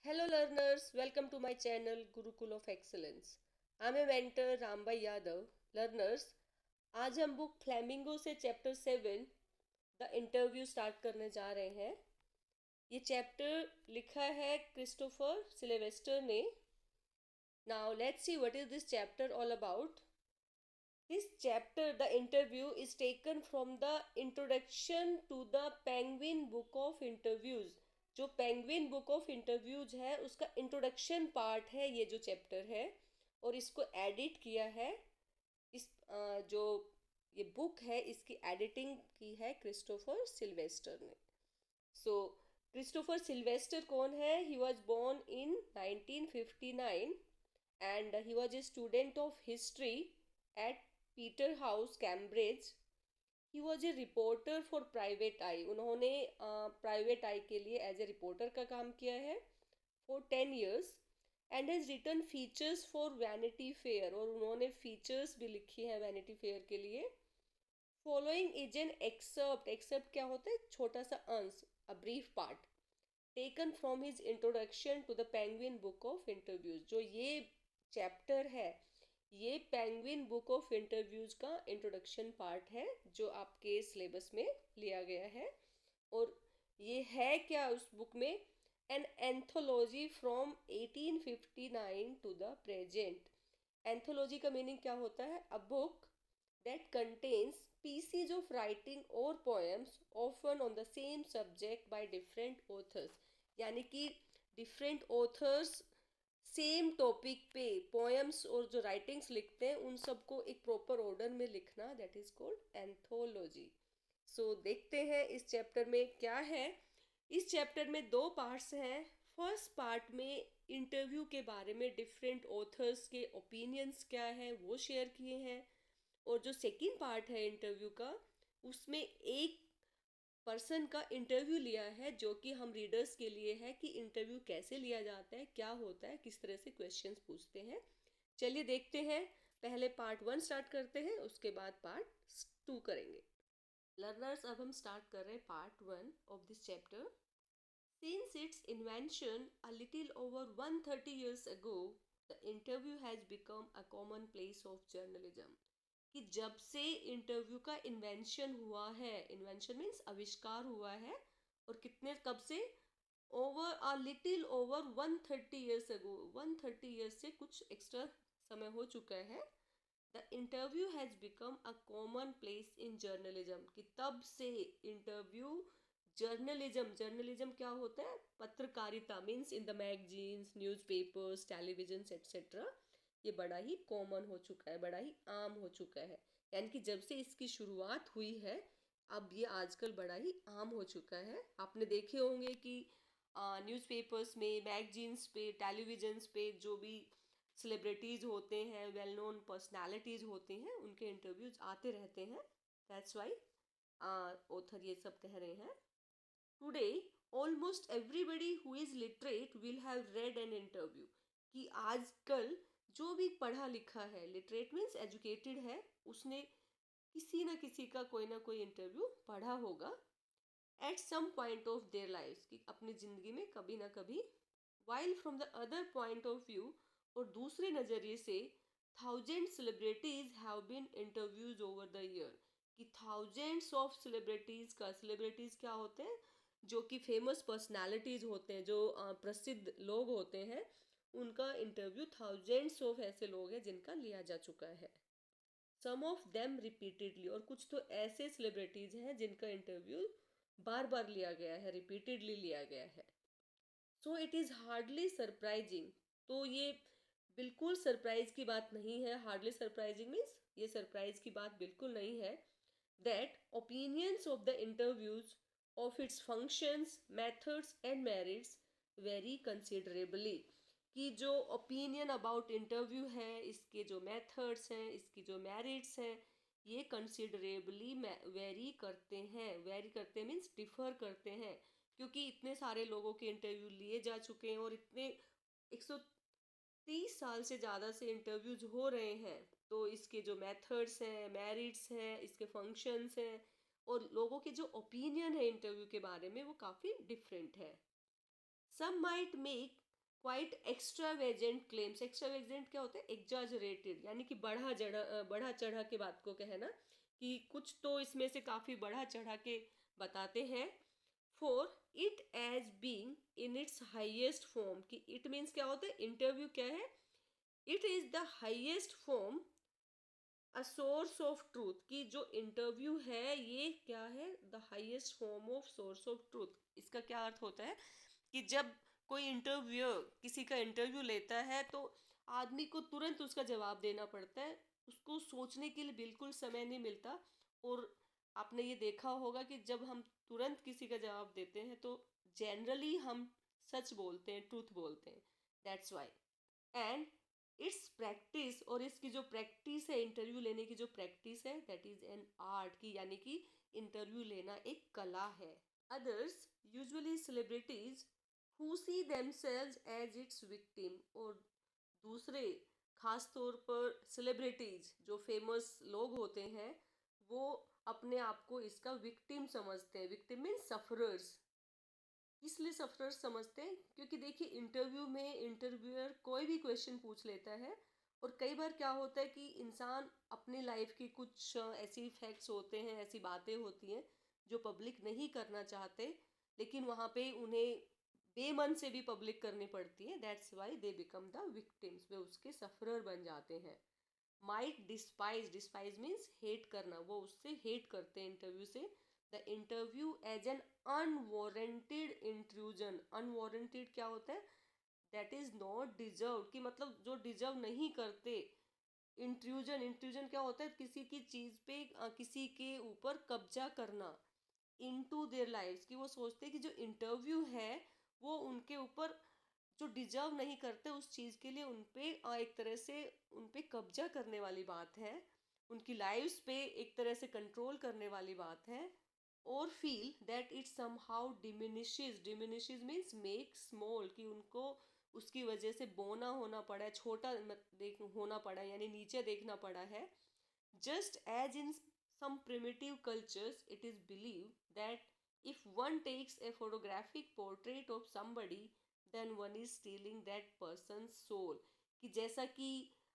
Hello learners, welcome to my channel Gurukul of Excellence. I'm a mentor Rambai Yadav. Learners, आज हम book flamingo से chapter 7 the interview start करने जा रहे हैं। ये चैप्टर लिखा है क्रिस्टोफर सिल्वेस्टर ने। Now let's see what is this chapter all about. This chapter, the interview, is taken from the introduction to the Penguin Book of Interviews. जो penguin book of interviews है उसका introduction part है ये जो chapter है, और इसको edit किया है। जो ये बुक है इसकी एडिटिंग की है क्रिस्टोफर सिल्वेस्टर ने। सो क्रिस्टोफर सिल्वेस्टर कौन है? He was born in 1959 and he was a student of history at Peterhouse, Cambridge. He was a reporter for Private Eye. उन्होंने प्राइवेट आई के लिए एज ए रिपोर्टर का काम किया है for 10 years and has written features for Vanity Fair, और उन्होंने features भी लिखी है वैनिटी फेयर के लिए। Following is an excerpt. Excerpt क्या होता है? छोटा सा अंश, a brief part taken from his introduction to the Penguin book of interviews. जो ये चैप्टर है ये पेंगुइन बुक ऑफ इंटरव्यूज का इंट्रोडक्शन पार्ट है जो आपके सिलेबस में लिया गया है। और ये है क्या उस बुक में? An anthology from 1859 to the present. Anthology का मीनिंग क्या होता है? A book that contains pieces of writing or poems often on the same subject by different authors। यानी कि different authors सेम टॉपिक पे पोएम्स और जो राइटिंग्स लिखते हैं उन सबको एक प्रॉपर ऑर्डर में लिखना, दैट इज कॉल्ड एंथोलॉजी। सो देखते हैं इस चैप्टर में क्या है। इस चैप्टर में दो पार्ट्स हैं। फर्स्ट पार्ट में इंटरव्यू के बारे में डिफरेंट ऑथर्स के ओपिनियंस क्या है वो शेयर किए हैं, और जो सेकंड पार्ट है इंटरव्यू का उसमें एक पर्सन का इंटरव्यू लिया है जो कि हम रीडर्स के लिए है कि इंटरव्यू कैसे लिया जाता है, क्या होता है, किस तरह से क्वेश्चंस पूछते हैं। चलिए देखते हैं। पहले पार्ट 1 स्टार्ट करते हैं, उसके बाद पार्ट 2 करेंगे। लर्नर्स, अब हम स्टार्ट कर रहे हैं part 1 of this chapter. Since it's invention a little over 130 years ago, the interview has become a common place of journalism. कि जब से इंटरव्यू का इन्वेंशन हुआ है, इन्वेंशन मीन्स आविष्कार हुआ है, और कितने कब से? Over a little over 130 years ago. 130 years से कुछ एक्स्ट्रा समय हो चुका है। The interview has become a common place in journalism. कि तब से इंटरव्यू जर्नलिज्म, जर्नलिज्म क्या होता है? पत्रकारिता, means in the magazines, newspapers, television etcetera, ये बड़ा ही कॉमन हो चुका है, बड़ा ही आम हो चुका है। यानी कि जब से इसकी शुरुआत हुई है अब ये आजकल बड़ा ही आम हो चुका है। आपने देखे होंगे कि न्यूज़पेपर्स में, मैगजीन्स पे, टेलीविजन्स पे जो भी सेलिब्रिटीज़ होते हैं, वेल नोन पर्सनालिटीज़ होते हैं, उनके इंटरव्यूज आते रहते हैं। दैट्स वाई ऑथर ये सब कह रहे हैं। Today almost everybody who is literate will have read an interview. कि आजकल जो भी पढ़ा लिखा है, लिटरेट मीन्स एजुकेटेड है, उसने किसी ना किसी का कोई ना कोई इंटरव्यू पढ़ा होगा at some point of their life, की अपनी ज़िंदगी में कभी ना कभी। While from the other point of view, और दूसरे नज़रिए से, thousand celebrities have been interviews over the year. कि थाउजेंड्स ऑफ सेलिब्रिटीज़ का, सेलिब्रिटीज़ क्या होते हैं? जो कि फेमस पर्सनालिटीज़ होते हैं, जो प्रसिद्ध लोग होते हैं, उनका इंटरव्यू थाउजेंड्स ऑफ ऐसे लोग हैं जिनका लिया जा चुका है। सम ऑफ देम रिपीटेडली, और कुछ तो ऐसे सेलिब्रिटीज़ हैं जिनका इंटरव्यू बार बार लिया गया है, रिपीटेडली लिया गया है। So it is hardly surprising. तो ये बिल्कुल सरप्राइज की बात नहीं है। हार्डली सरप्राइजिंग मीन्स ये सरप्राइज की बात बिल्कुल नहीं है। That opinions of the interviews, of its functions, methods and merits very considerably. कि जो ओपिनियन अबाउट इंटरव्यू है, इसके जो मेथड्स हैं, इसकी जो मेरिट्स हैं, ये कंसिडरेबली वेरी करते हैं। वेरी करते हैं मीन्स डिफर करते हैं, क्योंकि इतने सारे लोगों के इंटरव्यू लिए जा चुके हैं और इतने 130 साल से ज़्यादा से इंटरव्यूज हो रहे हैं। तो इसके जो मेथड्स हैं, मेरिट्स हैं, इसके फंक्शंस हैं, और लोगों के जो ओपिनियन है इंटरव्यू के बारे में वो काफ़ी डिफरेंट है। Some might make quite extravagant claims. Extravagant क्या होता है? एग्जाजरेटेड, यानी कि बढ़ा चढ़ा के बात को कहना, कि कुछ तो इसमें से काफ़ी बढ़ा चढ़ा के बताते हैं। For it as being in its highest form, कि इट मीन्स क्या होता है? इंटरव्यू क्या है? It is the highest form a source of truth, कि जो इंटरव्यू है ये क्या है? The highest form of source of truth. इसका क्या अर्थ होता है कि जब कोई इंटरव्यूअर किसी का इंटरव्यू लेता है तो आदमी को तुरंत उसका जवाब देना पड़ता है, उसको सोचने के लिए बिल्कुल समय नहीं मिलता। और आपने ये देखा होगा कि जब हम तुरंत किसी का जवाब देते हैं तो जनरली हम सच बोलते हैं, ट्रूथ बोलते हैं। That's why. And it's practice, और इसकी जो प्रैक्टिस है, इंटरव्यू लेने की जो प्रैक्टिस है, दैट इज एन आर्ट, की यानी कि इंटरव्यू लेना एक कला है। Others, usually celebrities who see themselves as its victim, और दूसरे खास तौर पर सेलिब्रिटीज जो फेमस लोग होते हैं वो अपने आप को इसका विक्टिम समझते हैं। Victim means sufferers. इसलिए सफरर्स समझते हैं क्योंकि देखिए इंटरव्यू में इंटरव्यूअर कोई भी क्वेश्चन पूछ लेता है, और कई बार क्या होता है कि इंसान अपनी लाइफ की कुछ ऐसी फैक्ट्स होते हैं, ऐसी बातें होती हैं जो पब्लिक नहीं करना चाहते, लेकिन वहाँ पे उन्हें बेमन से भी पब्लिक करनी पड़ती है। That's why they become the victims, वे उसके सफरर बन जाते हैं। Might despise, despise means hate करना, वो उससे हेट करते हैं इंटरव्यू से। The interview as an unwarranted intrusion. Unwarranted क्या होता है? दैट इज नॉट डिजर्व, कि मतलब जो डिजर्व नहीं करते। इंट्रूजन, इंट्रूजन क्या होता है? किसी की चीज पे किसी के ऊपर कब्जा करना। इनटू देयर लाइव्स, कि वो सोचते हैं कि जो इंटरव्यू है वो उनके ऊपर जो डिजर्व नहीं करते उस चीज़ के लिए उन पे एक तरह से उन पे कब्जा करने वाली बात है, उनकी लाइव्स पे एक तरह से कंट्रोल करने वाली बात है। और feel that it somehow diminishes, diminishes means make small, कि उनको उसकी वजह से बोना होना पड़ा है, छोटा होना पड़ा है, यानी नीचे देखना पड़ा है। Just as in some primitive cultures, it is believed that if one takes a photographic portrait of somebody, then one is stealing that person's soul। कि जैसा कि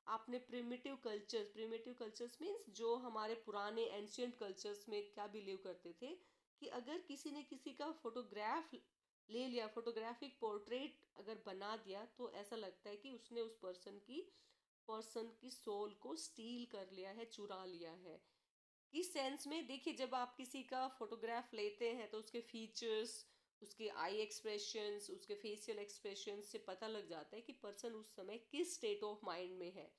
आपने प्रिमिटिव कल्चर्स मीन्स जो हमारे पुराने एंशियंट कल्चर्स में क्या बिलीव करते थे कि अगर किसी ने किसी का फोटोग्राफ ले लिया, फोटोग्राफिक पोर्ट्रेट अगर बना दिया, तो ऐसा लगता है कि उसने उस पर्सन की सोल को स्टील कर लिया है, चुरा लिया है। इस सेंस में देखिए, जब आप किसी का फोटोग्राफ लेते हैं तो उसके फीचर्स, उसके आई एक्सप्रेशंस, उसके फेशियल एक्सप्रेशंस से पता लग जाता है कि पर्सन उस समय किस स्टेट ऑफ माइंड में है।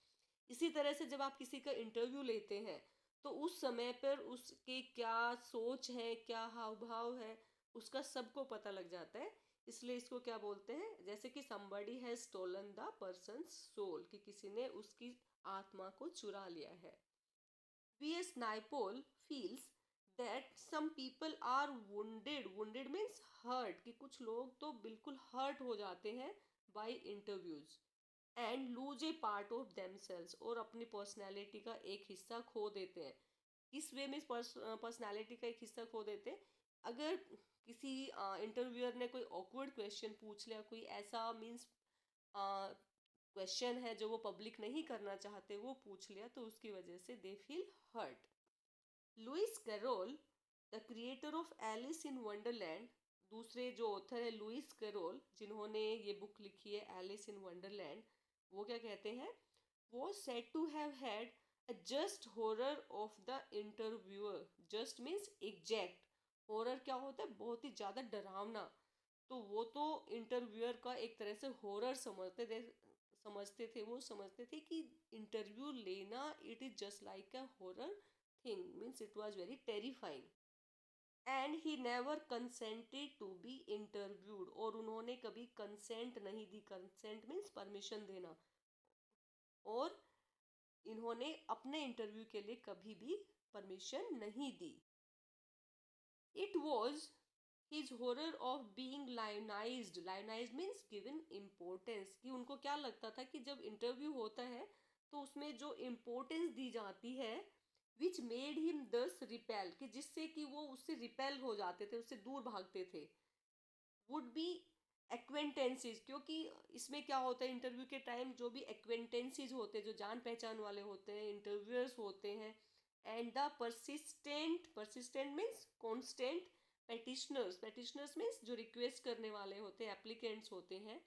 इसी तरह से जब आप किसी का इंटरव्यू लेते हैं तो उस समय पर उसके क्या सोच है, क्या हाव भाव है, उसका सबको पता लग जाता है। इसलिए इसको क्या बोलते हैं? जैसे कि somebody has stolen the person's soul, कि किसी ने उसकी आत्मा को चुरा लिया है। V.S. Naipaul feels that some people are wounded, wounded means hurt, कि कुछ लोग तो बिल्कुल hurt हो जाते हैं by interviews and lose a part of themselves, और अपनी पर्सनैलिटी का एक हिस्सा खो देते हैं। किस वे में पर्सनैलिटी का एक हिस्सा खो देते हैं? अगर किसी इंटरव्यूअर ने कोई ऑकवर्ड क्वेश्चन पूछ लिया, कोई ऐसा मीन्स क्वेश्चन है जो वो पब्लिक नहीं करना चाहते, वो पूछ लिया, तो उसकी वजह से they feel hurt. Lewis Carroll, the creator of Alice in Wonderland, दूसरे जो ऑथर है लुइस कैरोल जिन्होंने ये बुक लिखी है एलिस इन वंडरलैंड, वो क्या कहते हैं? वो said to have had a just horror of the interviewer. Just means exact. Horror क्या होता है? बहुत ही ज़्यादा डरावना। तो वो तो इंटरव्यूअर का एक तरह से हॉरर वो समझते थे कि इंटरव्यू लेना it is just like a horror thing, means it was very terrifying. And he never consented to be interviewed, और उन्होंने कभी कंसेंट नहीं दी। कंसेंट मीन्स परमिशन देना। और इन्होंने अपने इंटरव्यू के लिए कभी भी परमिशन नहीं दी। It was his horror of being lionised. Lionised means given importance, कि उनको क्या लगता था कि जब इंटरव्यू होता है तो उसमें जो इम्पोर्टेंस दी जाती है विच मेड हिम दस रिपेल, कि जिससे कि वो उससे रिपेल हो जाते थे, उससे दूर भागते थे। वुड बी एक्वेंटेंसीज, क्योंकि इसमें क्या होता है इंटरव्यू के टाइम, जो भी एक्वेंटेंसीज होते हैं, जो जान पहचान वाले होते हैं, इंटरव्यूअर्स होते हैं, and the persistent, persistent means constant, petitioners, petitioners means जो रिक्वेस्ट करने वाले होते हैं, एप्लीकेंट्स होते हैं,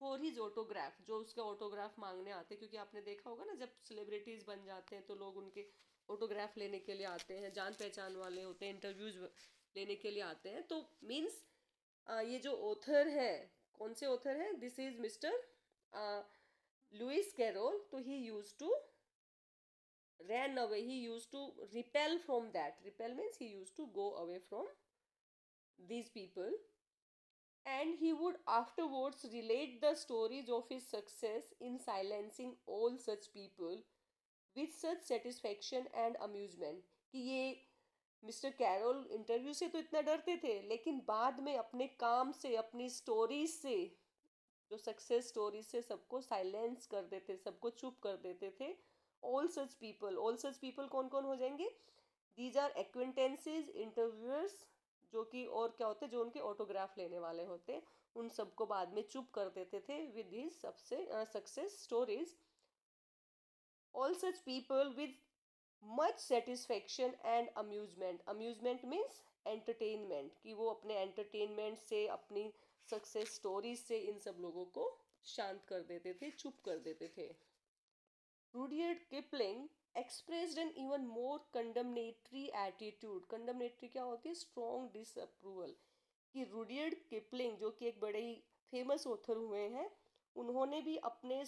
फॉर हिज ऑटोग्राफ, जो उसका ऑटोग्राफ मांगने आते हैं, क्योंकि आपने देखा होगा ना जब सेलिब्रिटीज बन जाते हैं तो लोग उनके ऑटोग्राफ लेने के लिए आते हैं, जान पहचान वाले होते हैं, इंटरव्यूज लेने के लिए आते हैं। तो मीन्स ये जो ऑथर है, कौन से ऑथर है, this is Mister Lewis Carroll, तो he used to ran away, he used to repel from that, repel means he used to go away from these people, and he would afterwards relate the stories of his success in silencing all such people with such satisfaction and amusement, कि ये mister carol interview से तो इतना डरते थे, लेकिन बाद में अपने काम से, अपनी स्टोरीज से, जो सक्सेस स्टोरीज से सबको साइलेंस कर देते, सबको चुप कर देते थे। All such people, all such people कौन कौन हो जाएंगे, दीज आर एक्वेंटेंसेज, इंटरव्यूअर्स, जो कि और क्या होते हैं, जो उनके ऑटोग्राफ लेने वाले होते हैं, उन सबको बाद में चुप कर देते थे विद हिज सबसे success stories. All such people with much satisfaction and amusement, amusement means entertainment, कि वो अपने एंटरटेनमेंट से, अपनी सक्सेस स्टोरीज से इन सब लोगों को शांत कर देते थे, चुप कर देते थे। रुडियर्ड Kipling expressed an even more condemnatory attitude, condemnatory क्या होती है, स्ट्रॉन्ग डिसअप्रूवल, कि रुडियर्ड किपलिंग जो कि एक बड़े ही फेमस ऑथर हुए हैं, उन्होंने भी अपने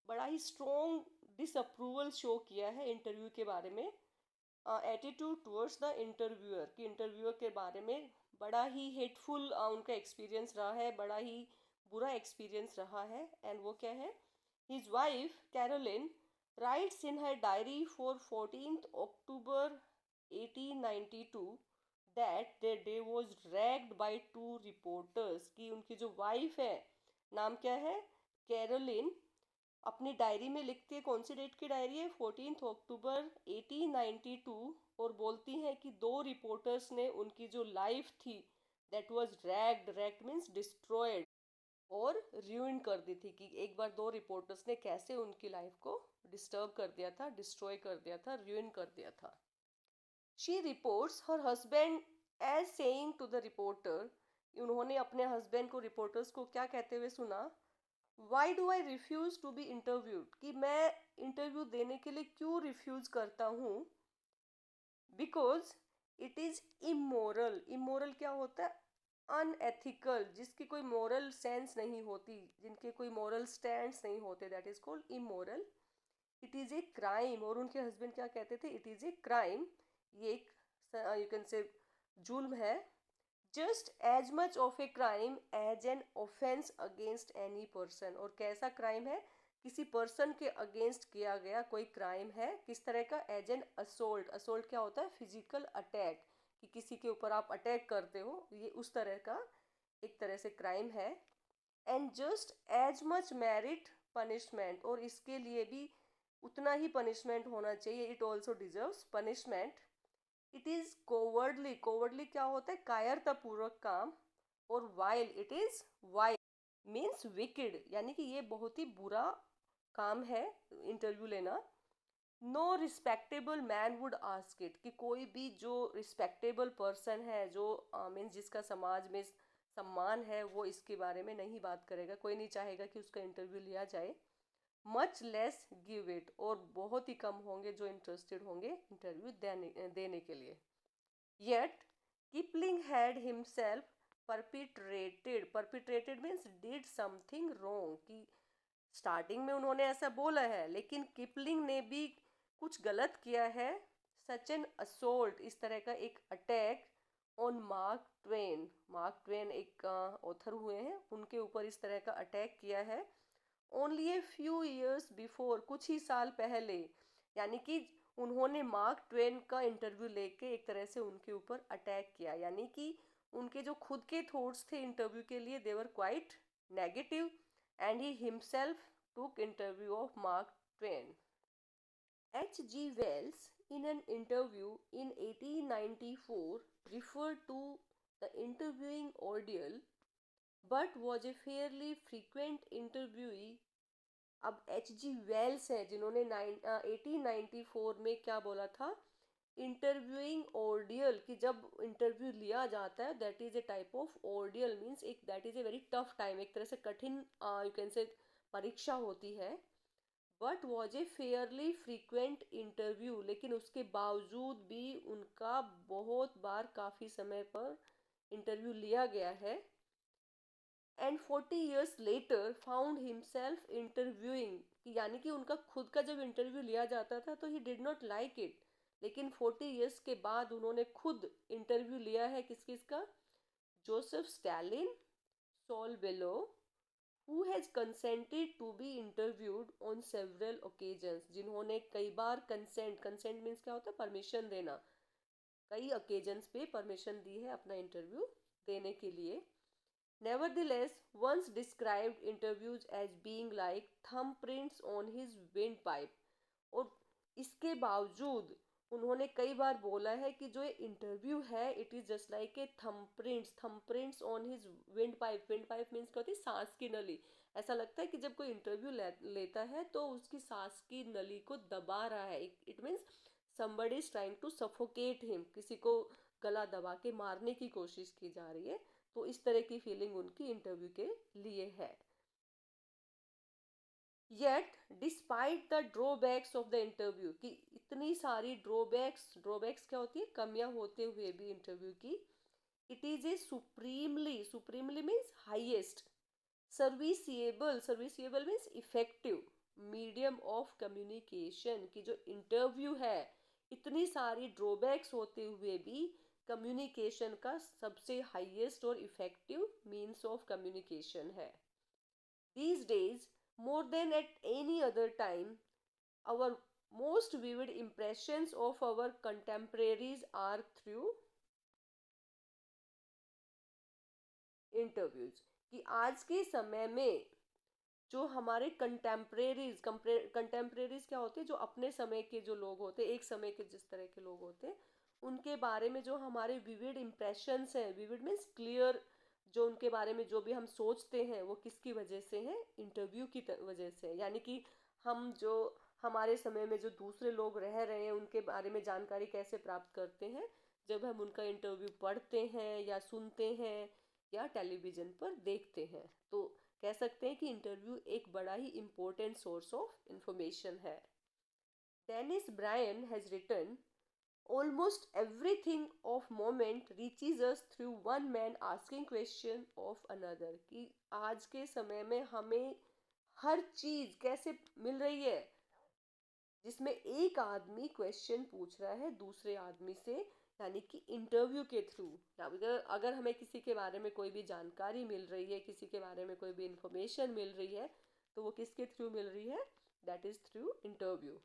बड़ा ही स्ट्रॉन्ग डिसअप्रूवल शो किया है इंटरव्यू के बारे में, एटीट्यूड टुवर्ड्स द इंटरव्यूअर, कि इंटरव्यूअर के बारे में बड़ा ही हेटफुल उनका एक्सपीरियंस रहा है, बड़ा ही बुरा एक्सपीरियंस रहा है। एंड वो क्या है, his wife Caroline writes in her diary for 14th October 1892 that the day was ragged by 2 reporters, कि उनकी जो वाइफ है, नाम क्या है, कैरोलिन, अपनी डायरी में लिखती है, कौन सी डेट की डायरी है, 14th October 1892, और बोलती हैं कि 2 रिपोर्टर्स ने उनकी जो लाइफ थी, that was ragged, ragged means destroyed, और ruin कर दी थी, कि एक बार 2 रिपोर्टर्स ने कैसे उनकी लाइफ को डिस्टर्ब कर दिया था, डिस्ट्रॉय कर दिया था, ruin कर दिया था। She reports her husband as saying to the reporter, उन्होंने अपने हस्बैंड को, रिपोर्टर्स को क्या कहते हुए सुना, why do I refuse to be interviewed, कि मैं इंटरव्यू देने के लिए क्यों रिफ्यूज करता हूँ, because it is immoral, immoral क्या होता है, अनएथिकल, जिसकी कोई मोरल सेंस नहीं होती, जिनके कोई मोरल स्टैंड्स नहीं होते, that is called immoral. It is a crime, और उनके हस्बैंड क्या कहते थे, इट इज़ ए क्राइम, ये एक यू कैन से जुल्म है, just as much of a crime as an offence against any person, और कैसा क्राइम है, किसी पर्सन के अगेंस्ट किया गया कोई क्राइम है, किस तरह का, एज एन असोल्ट, असोल्ट क्या होता है, फिजिकल अटैक, कि किसी के ऊपर आप अटैक करते हो, ये उस तरह का एक तरह से क्राइम है। And just as much merit punishment, और इसके लिए भी उतना ही पनिशमेंट होना चाहिए, it also deserves punishment. It is cowardly, cowardly क्या होता है, कायरतापूर्वक काम, और vile, it is vile means wicked, यानी कि ये बहुत ही बुरा काम है इंटरव्यू लेना। No respectable man would ask it, कि कोई भी जो रिस्पेक्टेबल पर्सन है, जो मीन्स जिसका समाज में सम्मान है, वो इसके बारे में नहीं बात करेगा, कोई नहीं चाहेगा कि उसका इंटरव्यू लिया जाए। मच लेस गिव इट, और बहुत ही कम होंगे जो इंटरेस्टेड होंगे इंटरव्यू देने के लिए। Yet Kipling had himself perpetrated, perpetrated means did something wrong, कि स्टार्टिंग में उन्होंने ऐसा बोला है, लेकिन किपलिंग ने भी कुछ गलत किया है, सच एन असोल्ट, इस तरह का एक attack, on mark Twain, mark Twain एक ऑथर हुए हैं, उनके ऊपर इस तरह का अटैक किया है, only a few years before, कुछ ही साल पहले, यानी कि उन्होंने मार्क ट्वेन का इंटरव्यू लेके एक तरह से उनके ऊपर अटैक किया, यानी कि उनके जो खुद के थॉट्स थे इंटरव्यू के लिए, they were quite negative, and he himself took interview of Mark Twain. H G Wells in an interview in 1894 referred to the interviewing ordeal but was a fairly frequent interviewee। अब H.G. Wales है जिन्होंने 1894 में क्या बोला था, interviewing ordeal, कि जब interview लिया जाता है that is a type of ordeal, means एक that is a very tough time, एक तरह से कठिन यू कैन से परीक्षा होती है। But was a Fairlie frequent interview, लेकिन उसके बावजूद भी उनका बहुत बार काफ़ी समय पर इंटरव्यू लिया गया है। And 40 years later found himself interviewing, यानी कि उनका खुद का जब इंटरव्यू लिया जाता था तो he did not like it, लेकिन 40 years के बाद उन्होंने खुद इंटरव्यू लिया है किस किसका, Joseph Stalin, Saul Bellow, who has consented to be interviewed on several occasions, जिन्होंने कई बार कंसेंट मीन्स क्या होता है, परमिशन देना, कई occasions पे परमिशन दी है अपना इंटरव्यू देने के लिए। Nevertheless, once described interviews as being like thumbprints on his windpipe, और इसके बावजूद उन्होंने कई बार बोला है कि जो ये इंटरव्यू है it is just like a thumbprints on his windpipe means क्या होती है, सांस की नली। ऐसा लगता है कि जब कोई इंटरव्यू लेता है तो उसकी सांस की नली को दबा रहा है, it means somebody is trying to suffocate him, किसी को गला दबा के मारने की कोशिश की जा रही है। तो इस तरह की फीलिंग उनकी इंटरव्यू के लिए है। Yet despite the drawbacks of the interview, कि इतनी सारी ड्रॉबैक्स क्या होती है, कमियां होते हुए भी इंटरव्यू की, it is a supremely means highest, serviceable means effective medium of communication, की जो इंटरव्यू है इतनी सारी ड्रॉबैक्स होते हुए भी कम्युनिकेशन का सबसे हाईएस्ट और इफेक्टिव मीन्स ऑफ कम्युनिकेशन है। These days, more than at any other time, our most vivid impressions of our contemporaries are through interviews, कि आज के समय में जो हमारे कंटेम्परेरीज क्या होते हैं, जो अपने समय के जो लोग होते हैं, एक समय के जिस तरह के लोग होते हैं, उनके बारे में जो हमारे विविड इम्प्रेशंस हैं, विविड मीन्स क्लियर, जो उनके बारे में जो भी हम सोचते हैं वो किसकी वजह से है, इंटरव्यू की वजह से, यानी कि हम जो हमारे समय में जो दूसरे लोग रह रहे हैं उनके बारे में जानकारी कैसे प्राप्त करते हैं, जब हम उनका इंटरव्यू पढ़ते हैं या सुनते हैं या टेलीविज़न पर देखते हैं। तो कह सकते हैं कि इंटरव्यू एक बड़ा ही इम्पोर्टेंट सोर्स ऑफ इंफॉर्मेशन है। Dennis Brian has written, almost everything of moment reaches us through one man asking question of another, कि आज के समय में हमें हर चीज़ कैसे मिल रही है, जिसमें एक आदमी क्वेश्चन पूछ रहा है दूसरे आदमी से, यानी कि इंटरव्यू के थ्रू। अगर हमें किसी के बारे में कोई भी जानकारी मिल रही है, किसी के बारे में कोई भी इंफॉर्मेशन मिल रही है, तो वो किसके थ्रू मिल रही है, that is through interview.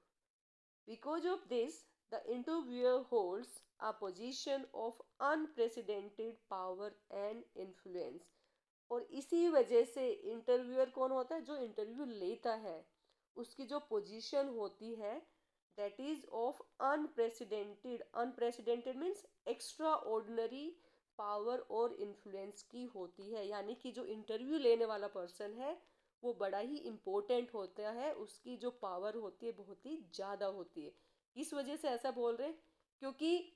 Because of this the interviewer holds a position of unprecedented power and influence, और इसी वजह से इंटरव्यूअर कौन होता है, जो इंटरव्यू लेता है, उसकी जो पोजीशन होती है that is of unprecedented means extra ordinary power और इन्फ्लुएंस की होती है, यानी कि जो इंटरव्यू लेने वाला पर्सन है वो बड़ा ही इम्पोर्टेंट होता है, उसकी जो पावर होती है बहुत ही ज़्यादा होती है। इस वजह से ऐसा बोल रहे हैं क्योंकि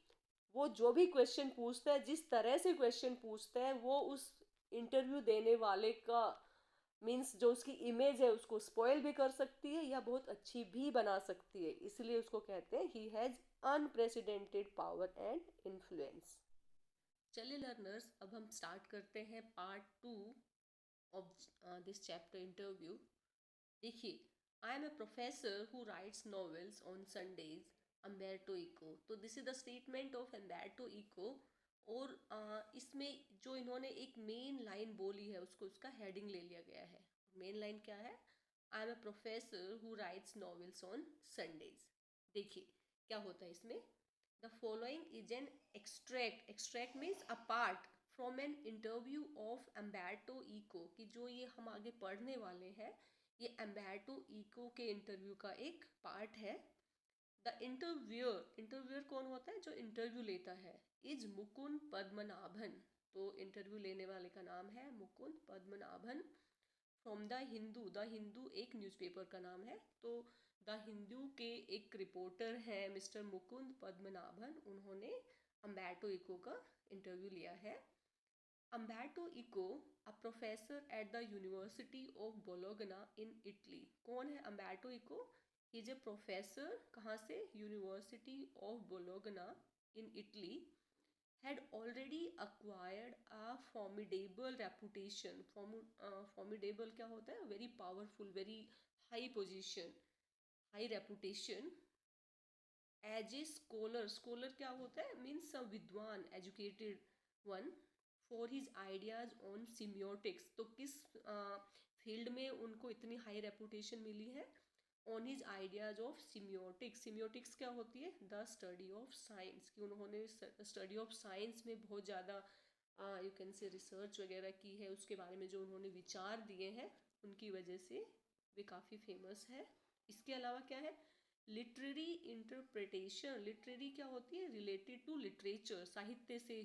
वो जो भी क्वेश्चन पूछता है, जिस तरह से क्वेश्चन पूछता है, वो उस इंटरव्यू देने वाले का मीन्स जो उसकी इमेज है उसको स्पॉइल भी कर सकती है या बहुत अच्छी भी बना सकती है, इसलिए उसको कहते हैं he has unprecedented power and influence. चलिए लर्नर्स, अब हम स्टार्ट करते हैं part 2 of this chapter interview. देखिए, I am a professor who writes novels on Sundays, Umberto Eco. तो this is the statement of Umberto Eco, और इसमें जो इन्होंने एक मेन लाइन बोली है उसको उसका हेडिंग ले लिया गया है। मेन लाइन क्या है, I am a professor who writes novels on Sundays. देखिए क्या होता है इसमें, the following is an extract means a part from an interview of Umberto Eco, कि जो ये हम आगे पढ़ने वाले हैं ये अम्बेर्टो इको के इंटरव्यू का एक पार्ट है। द इंटरव्यूअर कौन होता है, जो इंटरव्यू लेता है, इज मुकुंद पद्मनाभन। तो इंटरव्यू लेने वाले का नाम है Mukund Padmanabhan from the Hindu. The Hindu एक न्यूज़पेपर का नाम है। तो द हिंदू के एक रिपोर्टर हैं मिस्टर मुकुंद पद्मनाभन, उन्होंने अम्बर्टो इको का इंटरव्यू लिया है। Umberto Eco a professor at the University of Bologna in Italy. कौन है Umberto Eco? He is a professor, कहाँ से? University of Bologna in Italy. had already acquired a formidable reputation. Formidable क्या होता है? Very powerful, very high position, high reputation as a scholar. Scholar क्या होता है? Means a विद्वान, educated one, for his ideas on semiotics. तो किस field में उनको इतनी हाई रेपुटेशन मिली है? On his ideas of semiotics. Semiotics क्या होती है? The study of science. कि उन्होंने स्टडी ऑफ साइंस में बहुत ज़्यादा यू कैन से रिसर्च वगैरह की है, उसके बारे में जो उन्होंने विचार दिए हैं उनकी वजह से वे काफ़ी फेमस है। इसके अलावा क्या है? Literary interpretation. लिटरेरी क्या होती है? रिलेटेड टू लिटरेचर, साहित्य से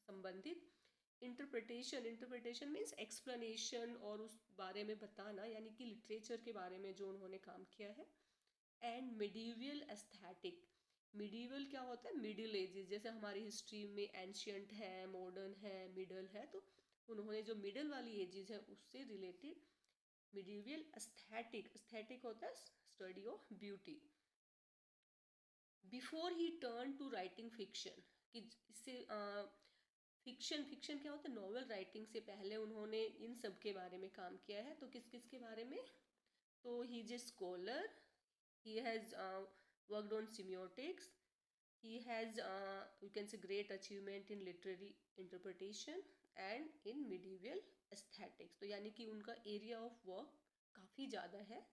संबंधित। इंटरप्रिटेशन, इंटरप्रिटेशन मीन्स एक्सप्लेनेशन और उस बारे में बताना, यानी कि लिटरेचर के बारे में जो उन्होंने काम किया है। And medieval aesthetic. मिडीवल क्या होता है? मिडिल एजेस, जैसे हमारी हिस्ट्री में एंशियंट है, मॉडर्न है, मिडल है, तो उन्होंने जो मिडल वाली एजेस है उससे रिलेटेड मिडीवियल एस्थेटिक। एस्थेटिक होता है study of beauty. Before he turn to writing fiction, कि इससे फिक्शन, फिक्शन क्या होता है? नॉवल राइटिंग से पहले उन्होंने इन सब के बारे में काम किया है। तो किस किस के बारे में? तो ही is a scholar, he has worked on semiotics, he has you can say great achievement in literary interpretation and in medieval aesthetics। तो यानी कि उनका एरिया ऑफ वर्क काफ़ी ज़्यादा है।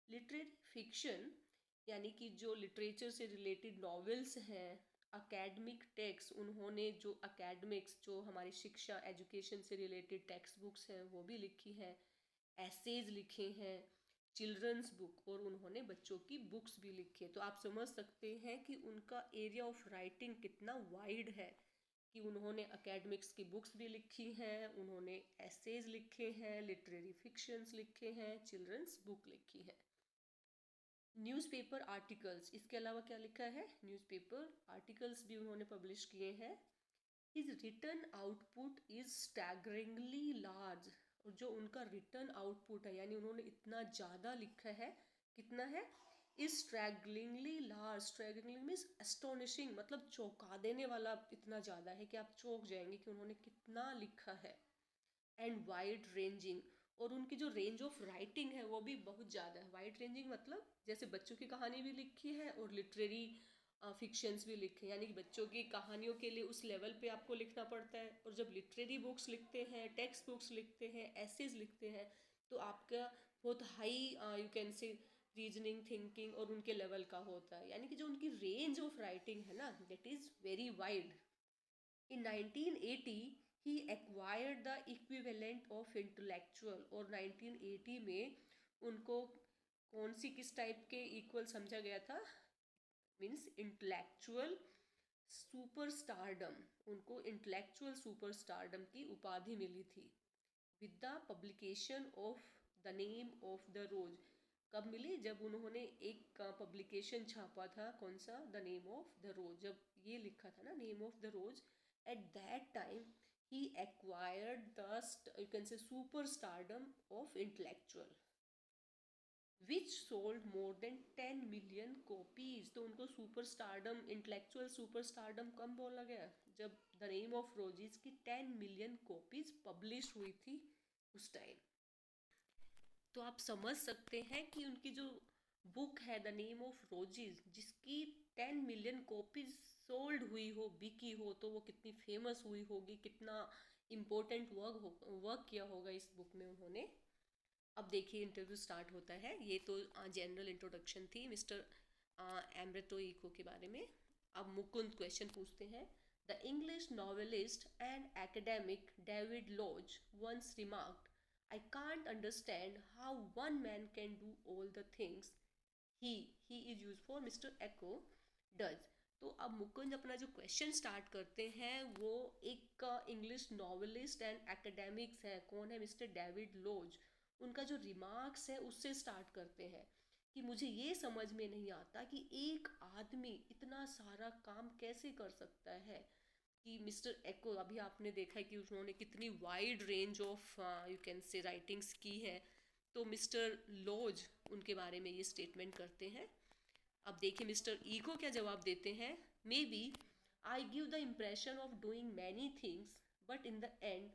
लिटरेरी फिक्शन यानी कि जो लिटरेचर से रिलेटेड नॉवेल्स हैं, अकेडमिक टेक्स्ट, उन्होंने जो अकेडमिक्स, जो हमारी शिक्षा, एजुकेशन से रिलेटेड टेक्स्ट बुक्स हैं वो भी लिखी हैं, एसेज लिखे हैं, चिल्ड्रंस बुक, और उन्होंने बच्चों की बुक्स भी लिखी है। तो आप समझ सकते हैं कि उनका एरिया ऑफ राइटिंग कितना वाइड है, कि उन्होंने अकेडमिक्स की बुक्स भी लिखी हैं, उन्होंने एसेज लिखे हैं, लिटरेरी फिक्शंस लिखे हैं, चिल्ड्रंस बुक लिखी है। न्यूज़पेपर आर्टिकल्स, इसके अलावा क्या लिखा है? न्यूज़पेपर आर्टिकल्स भी उन्होंने पब्लिश किए हैं। His written output is staggeringly large. और जो उनका रिटर्न आउटपुट है, यानी उन्होंने इतना ज़्यादा लिखा है, कितना है? Is staggeringly large. Staggering means astonishing, मतलब चौंका देने वाला इतना ज़्यादा है कि आप चौंक जाएंगे कि उन्होंने कितना लिखा है। एंड वाइड रेंजिंग, और उनकी जो रेंज ऑफ राइटिंग है वो भी बहुत ज़्यादा है। वाइड रेंजिंग मतलब जैसे बच्चों की कहानी भी लिखी है और लिटरेरी फिक्शंस भी लिखे, यानी कि बच्चों की कहानियों के लिए उस लेवल पे आपको लिखना पड़ता है, और जब लिटरेरी बुक्स लिखते हैं, टेक्स्ट बुक्स लिखते हैं, एसेज लिखते हैं, तो आपका बहुत हाई यू कैन से रीजनिंग, थिंकिंग और उनके लेवल का होता है। यानी कि जो उनकी रेंज ऑफ राइटिंग है ना, that is very wide. In 1980 he acquired the equivalent of intellectual, और 1980 में उनको कौन सी, किस टाइप के इक्वल समझा गया था? मीन्स इंटेलेक्चुअल सुपरस्टारडम, उनको इंटेलेक्चुअल सुपरस्टारडम की उपाधि मिली थी। With the publication of the name of the rose. कब मिली? जब उन्होंने एक पब्लिकेशन छापा था, कौन सा? The name of the rose. जब ये लिखा था ना, name of the rose, at that time he acquired the you can say superstardom of intellectual which sold more than 10 million copies। तो उनको सुपरस्टारडम, इंटेलेक्चुअल सुपरस्टारडम कब बोला गया? जब द नेम ऑफ रोजेस की 10 मिलियन कॉपीज पब्लिश हुई थी उस टाइम। तो आप समझ सकते हैं कि उनकी जो बुक है द नेम ऑफ रोजेस, जिसकी 10 मिलियन कॉपीज सोल्ड हुई हो, बिकी हो, तो वो कितनी फेमस हुई होगी, कितना इम्पोर्टेंट वर्क किया होगा इस बुक में उन्होंने। अब देखिए इंटरव्यू स्टार्ट होता है। ये तो जनरल इंट्रोडक्शन थी मिस्टर एम्ब्रेटो इको के बारे में। अब मुकुंद क्वेश्चन पूछते हैं। The English novelist and academic David Lodge once remarked, I can't understand how one man can do all the things he is used for Mr. Echo does. तो अब मुकुंद अपना जो क्वेश्चन स्टार्ट करते हैं वो एक इंग्लिश नॉवेलिस्ट एंड एकेडमिक्स है, कौन है, मिस्टर डेविड लोज। उनका जो रिमार्क्स है उससे स्टार्ट करते हैं कि मुझे ये समझ में नहीं आता कि एक आदमी इतना सारा काम कैसे कर सकता है। कि मिस्टर एको, अभी आपने देखा है कि उन्होंने कितनी wide range of you can से राइटिंग्स की है। तो मिस्टर लोज उनके बारे में ये स्टेटमेंट करते हैं। अब देखिए मिस्टर ई को क्या जवाब देते हैं। Maybe I give the impression of doing many things but in the end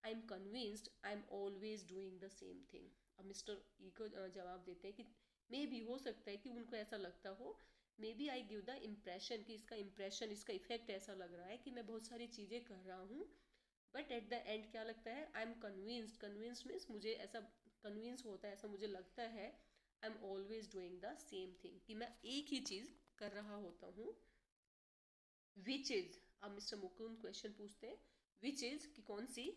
I am convinced I am always doing the same thing. अब मिस्टर ई को जवाब देते हैं कि मे बी हो सकता है कि उनको ऐसा लगता हो, maybe I give the impression, कि इसका इम्प्रेशन, इसका इफेक्ट ऐसा लग रहा है कि मैं बहुत सारी चीज़ें कर रहा हूँ, बट एट द एंड क्या लगता है, I am convinced. Convinced means मुझे ऐसा कन्विंस होता है, ऐसा मुझे लगता है, I am always doing the same thing, कि मैं एक ही चीज़ कर रहा होता हूँ। विच इज, अब मिस्टर मुकुंद क्वेश्चन पूछते हैं विच इज कि कौन सी।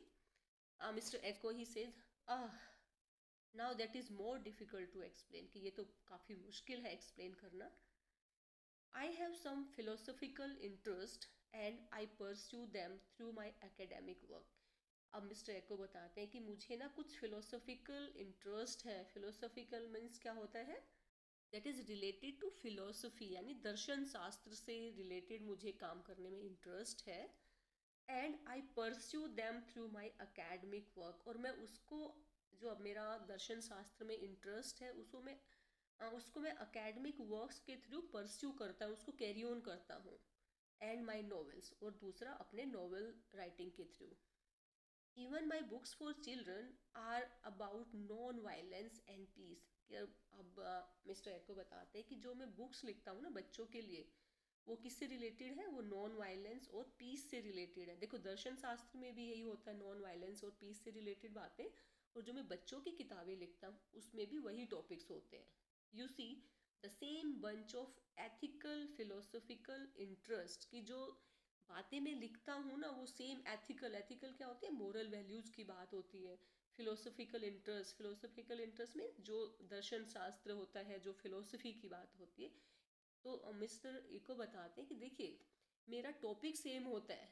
Mister Eco he says now that is more difficult to explain, कि ये तो काफ़ी मुश्किल है एक्सप्लेन करना। I have some philosophical interest and I pursue them through my academic work. अब मिस्टर एको बताते हैं कि मुझे ना कुछ फिलोसफिकल इंटरेस्ट है। फिलोसफिकल मीन्स क्या होता है, that is related to philosophy, यानी दर्शन शास्त्र से रिलेटेड मुझे काम करने में इंटरेस्ट है। And I pursue them through my academic work, और मैं उसको, जो अब मेरा दर्शन शास्त्र में इंटरेस्ट है उसको मैं अकेडमिक वर्क्स के थ्रू परस्यू करता हूँ, उसको कैरी ऑन करता हूँ। एंड माई नॉवेल्स, और दूसरा अपने नॉवेल राइटिंग के through. Even my books for children are about non violence and peace. अब मिस्टर एको बताते हैं कि जो मैं बुक्स लिखता हूँ ना बच्चों के लिए, वो किससे रिलेटेड है, वो नॉन वायलेंस और पीस से रिलेटेड है। देखो दर्शन शास्त्र में भी यही होता है, नॉन वायलेंस और पीस से रिलेटेड बातें, और जो मैं बच्चों की किताबें लिखता हूँ उसमें भी वही टॉपिक्स होते हैं। You see the same bunch of ethical philosophical interest, की जो बातें मैं लिखता हूँ ना वो सेम एथिकल, एथिकल क्या होती है, मोरल वैल्यूज की बात होती है। फिलोसफिकल इंटरेस्ट, फिलोसफिकल इंटरेस्ट में जो दर्शन शास्त्र होता है, जो फिलोसफी की बात होती है। तो मिस्टर इको बताते हैं कि देखिए मेरा टॉपिक सेम होता है,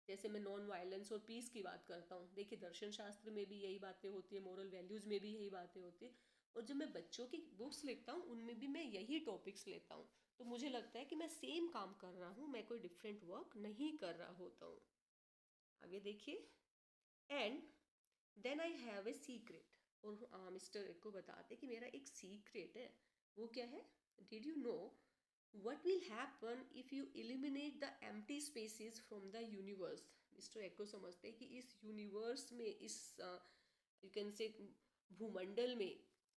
जैसे मैं नॉन वायलेंस और पीस की बात करता हूँ, देखिए दर्शन शास्त्र में भी यही बातें होती है, मोरल वैल्यूज में भी यही बातें होती है, और जब मैं बच्चों की बुक्स लिखता हूँ उनमें भी मैं यही टॉपिक्स लेता हूँ। तो मुझे लगता है कि मैं सेम काम कर रहा हूँ, मैं कोई डिफरेंट वर्क नहीं कर रहा होता हूँ। आगे देखिए, and then I have a secret, और मिस्टर एको बताते कि मेरा एक सीक्रेट है। वो क्या है, did you know what will happen if you eliminate the empty spaces from the universe। Mister Eco समझते हैं कि इस यूनिवर्स में, इस यू कैन से भूमंडल में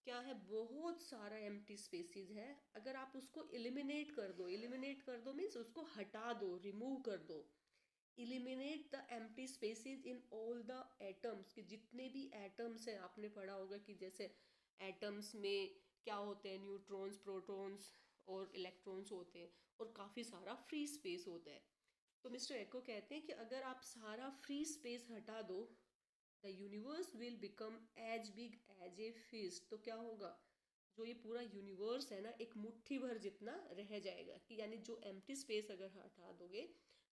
क्या है, बहुत सारा एम्प्टी स्पेसेस है। अगर आप उसको एलिमिनेट कर दो, एलिमिनेट कर दो मीन्स उसको हटा दो, रिमूव कर दो। Eliminate the empty spaces in all the atoms, कि जितने भी एटम्स हैं, आपने पढ़ा होगा कि जैसे एटम्स में क्या होते हैं, न्यूट्रॉन्स, प्रोटॉन्स और इलेक्ट्रॉन्स होते हैं, और काफ़ी सारा फ्री स्पेस होता है। तो मिस्टर एको कहते हैं कि अगर आप सारा फ्री स्पेस हटा दो, the universe will become as big as a fist. तो क्या होगा, जो ये पूरा यूनिवर्स है ना, एक मुट्ठी भर जितना रह जाएगा, कि यानी जो एम्प्टी स्पेस अगर हटा दोगे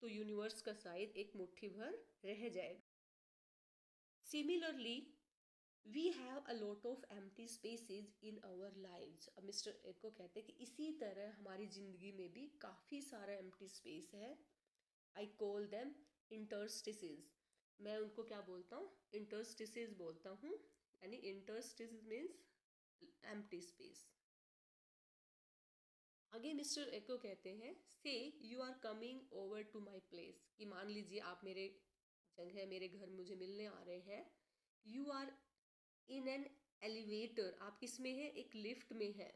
तो यूनिवर्स का साइज एक मुट्ठी भर रह जाएगा। Similarly we have a lot of empty spaces in our lives. अब मिस्टर एको कहते हैं कि इसी तरह हमारी ज़िंदगी में भी काफ़ी सारा एम्प्टी स्पेस है। I call them interstices. मैं उनको क्या बोलता हूँ, इंटरस्टिसेस बोलता हूँ, यानी इंटरस्टिसेस मीन्स एम्प्टी स्पेस। आगे मिस्टर एको कहते हैं say you are coming over to my place, कि मान लीजिए आप मेरे जगह, मेरे घर मुझे मिलने आ रहे हैं। You are in an elevator, आप किस में हैं, एक लिफ्ट में है।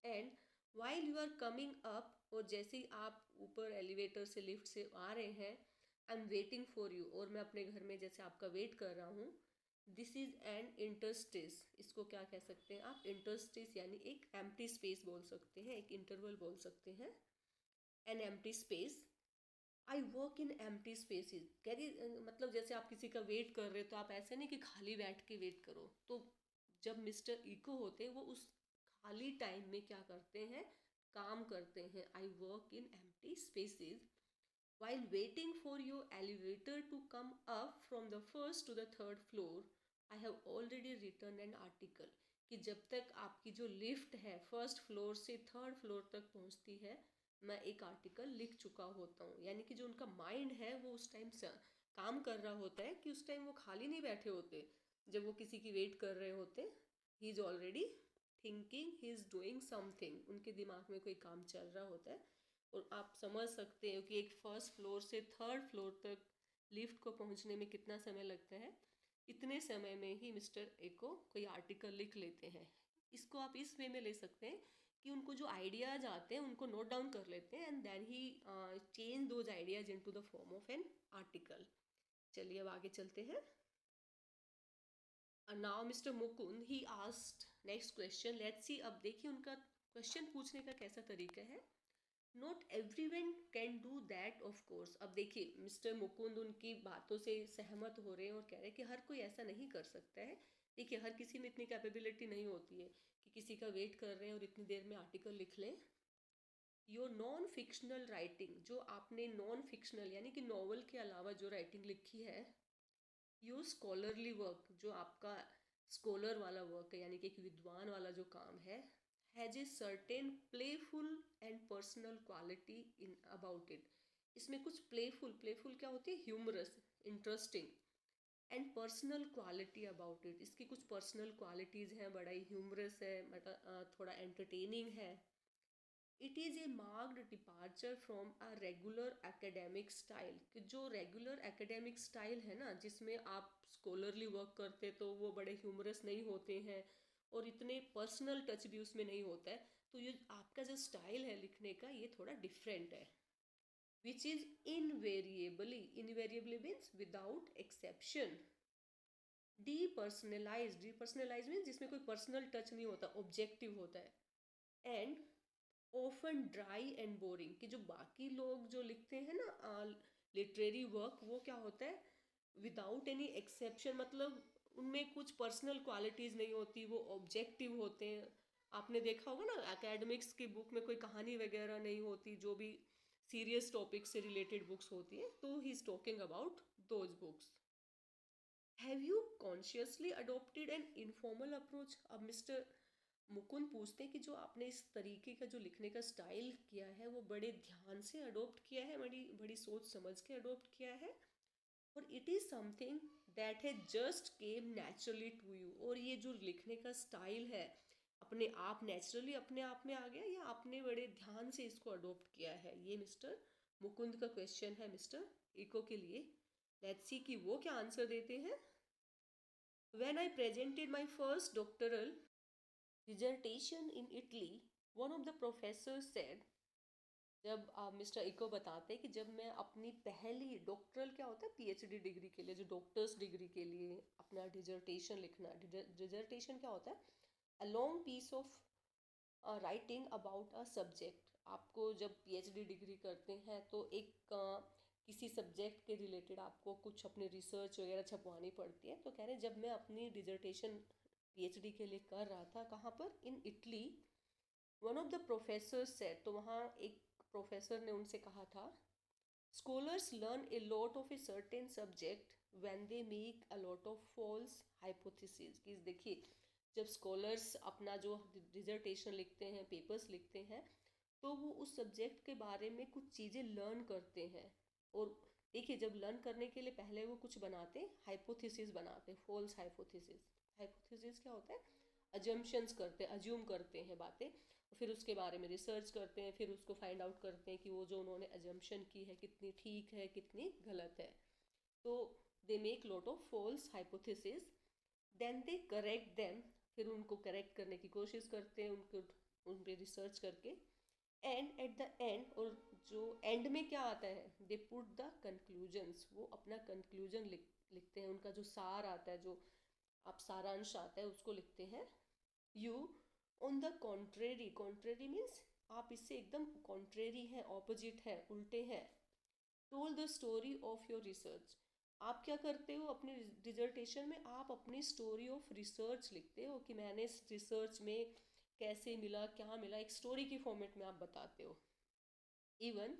And while you are coming up, और जैसे ही आप ऊपर एलिवेटर से, लिफ्ट से आ रहे हैं, I am waiting for you, और मैं अपने घर में जैसे आपका वेट कर रहा हूँ। दिस इज एन इंटरस्टिस, इसको क्या कह सकते हैं आप, इंटरस्टिस, यानी एक एम्प्टी स्पेस बोल सकते हैं, एक इंटरवल बोल सकते हैं, an empty space. I work in empty spaces, कहती मतलब जैसे आप किसी का वेट कर रहे हो, तो आप ऐसे नहीं कि खाली बैठ के वेट करो। तो जब मिस्टर इको होते हैं वो उस खाली टाइम में क्या करते हैं, काम करते हैं. आई work in empty spaces while waiting for your elevator to come up from the first to the third floor. I have already written an article. कि जब तक आपकी जो लिफ्ट है फर्स्ट फ्लोर से थर्ड फ्लोर तक पहुंचती है, मैं एक आर्टिकल लिख चुका होता हूँ. यानी कि जो उनका माइंड है वो उस टाइम काम कर रहा होता है, कि उस टाइम वो खाली नहीं बैठे होते जब वो किसी की वेट कर रहे होते. He is already thinking, he is doing something. उनके दिमाग में कोई काम चल रहा होता है. और आप समझ सकते हो कि एक फर्स्ट फ्लोर से थर्ड फ्लोर तक लिफ्ट को पहुंचने में कितना समय लगता है. इतने समय में ही मिस्टर एको कोई आर्टिकल लिख लेते हैं. इसको आप इस वे में ले सकते हैं कि उनको जो आइडियाज आते हैं उनको नोट डाउन कर लेते हैं, and then he change those ideas into the form of an article. चलिए अब आगे चलते हैं. Now mister Mukund he asked next question. Let's see. अब देखिए उनका क्वेश्चन पूछने का कैसा तरीका है. Not everyone can do that of course. अब देखिए मिस्टर मुकुंद उनकी बातों से सहमत हो रहे हैं और कह रहे हैं कि हर कोई ऐसा नहीं कर सकता है. देखिए हर किसी में इतनी कैपेबिलिटी नहीं होती है कि किसी का वेट कर रहे हैं और इतनी देर में आर्टिकल लिख लें. योर नॉन फिक्शनल राइटिंग, जो आपने नॉन फिक्शनल यानी कि नॉवल के अलावा जो राइटिंग लिखी है. योर स्कॉलरली वर्क, जो आपका स्कॉलर वाला वर्क है यानी कि एक विद्वान वाला जो काम है, has a certain playful and personal quality in about it. इसमें कुछ प्लेफुल क्या होती है, humorous, interesting, and personal quality about it. इसकी कुछ पर्सनल क्वालिटीज़ हैं, बड़ा ही ह्यूमरस है, थोड़ा एंटरटेनिंग है. It is a marked departure from a regular academic style. कि जो रेगुलर एकेडमिक स्टाइल है ना, जिसमें आप स्कॉलरली वर्क करते तो वो बड़े ह्यूमरस नहीं होते हैं और इतने पर्सनल टच भी उसमें नहीं होता है. तो ये आपका जो स्टाइल है लिखने का ये थोड़ा डिफरेंट है. Which is invariably means without exception. Depersonalise means जिसमें कोई पर्सनल टच नहीं होता, ऑब्जेक्टिव होता है. And often dry and boring, कि जो बाकी लोग जो लिखते हैं ना लिटरेरी वर्क, वो क्या होता है विदाउट एनी एक्सेप्शन, मतलब उनमें कुछ पर्सनल क्वालिटीज़ नहीं होती, वो ऑब्जेक्टिव होते हैं. आपने देखा होगा ना एकेडमिक्स की बुक में कोई कहानी वगैरह नहीं होती, जो भी सीरियस टॉपिक से रिलेटेड बुक्स होती हैं. तो he is talking about those books. Have you consciously adopted an informal approach. अब मिस्टर मुकुंद पूछते हैं कि जो आपने इस तरीके का जो लिखने का स्टाइल किया है वो बड़े ध्यान से अडोप्ट किया है, बड़ी बड़ी सोच समझ के अडोप्ट किया है, और इट इज़ समथिंग दैट है just came naturally to you. और ये जो लिखने का स्टाइल है अपने आप नेचुरली अपने आप में आ गया, या आपने बड़े ध्यान से इसको अडोप्ट किया है. ये मिस्टर मुकुंद का क्वेश्चन है मिस्टर इको के लिए. लेट्स सी कि वो क्या आंसर देते हैं. When I presented my first doctoral dissertation in Italy, one of the professors said. जब मिस्टर इको बताते हैं कि जब मैं अपनी पहली डॉक्टरल क्या होता है पीएचडी डिग्री के लिए, जो डॉक्टर्स डिग्री के लिए अपना डिजर्टेशन लिखना. डिजर्टेशन क्या होता है, a long piece of writing about a subject. आपको जब पीएचडी डिग्री करते हैं तो एक किसी सब्जेक्ट के रिलेटेड आपको कुछ अपनी रिसर्च वगैरह छपवानी पड़ती है. तो कह रहे हैं जब मैं अपनी डिजर्टेशन पीएचडी के लिए कर रहा था, कहाँ पर, in Italy, one of the professor said, तो वहाँ एक प्रोफेसर ने उनसे कहा था, scholars learn a lot of a certain subject when they make a lot of false hypothesis. कि देखिए जब स्कॉलर्स अपना जो डिजर्टेशन लिखते हैं, पेपर्स लिखते हैं, तो वो उस सब्जेक्ट के बारे में कुछ चीज़ें लर्न करते हैं. और देखिए जब लर्न करने के लिए पहले वो कुछ बनाते हैं, हाइपोथेसिस बनाते हैं, फॉल्स हाइपोथेसिस. हाइपोथेसिस क्या होता है, अजम्पशंस करते हैं, अज्यूम करते हैं बातें, फिर उसके बारे में रिसर्च करते हैं, फिर उसको फाइंड आउट करते हैं कि वो जो उन्होंने अजम्पशन की है कितनी ठीक है कितनी गलत है. तो they make lot of false hypothesis, then they correct them, फिर उनको करेक्ट करने की कोशिश करते हैं उनको उन पर रिसर्च करके. एंड एट द एंड, और जो एंड में क्या आता है, दे पुट द कंक्लूजन्स, वो अपना कंक्लूजन लिखते हैं, उनका जो सार आता है, जो आप सारांश आता है उसको लिखते हैं. You on the contrary, contrary means आप इससे एकदम कॉन्ट्रेरी हैं, ऑपोजिट है, उल्टे हैं. Toll the story of your research, आप क्या करते हो अपनी डिजर्टेशन में, आप अपनी स्टोरी ऑफ रिसर्च लिखते हो कि मैंने इस रिसर्च में कैसे मिला, क्या मिला, एक स्टोरी की फॉर्मेट में आप बताते हो। Even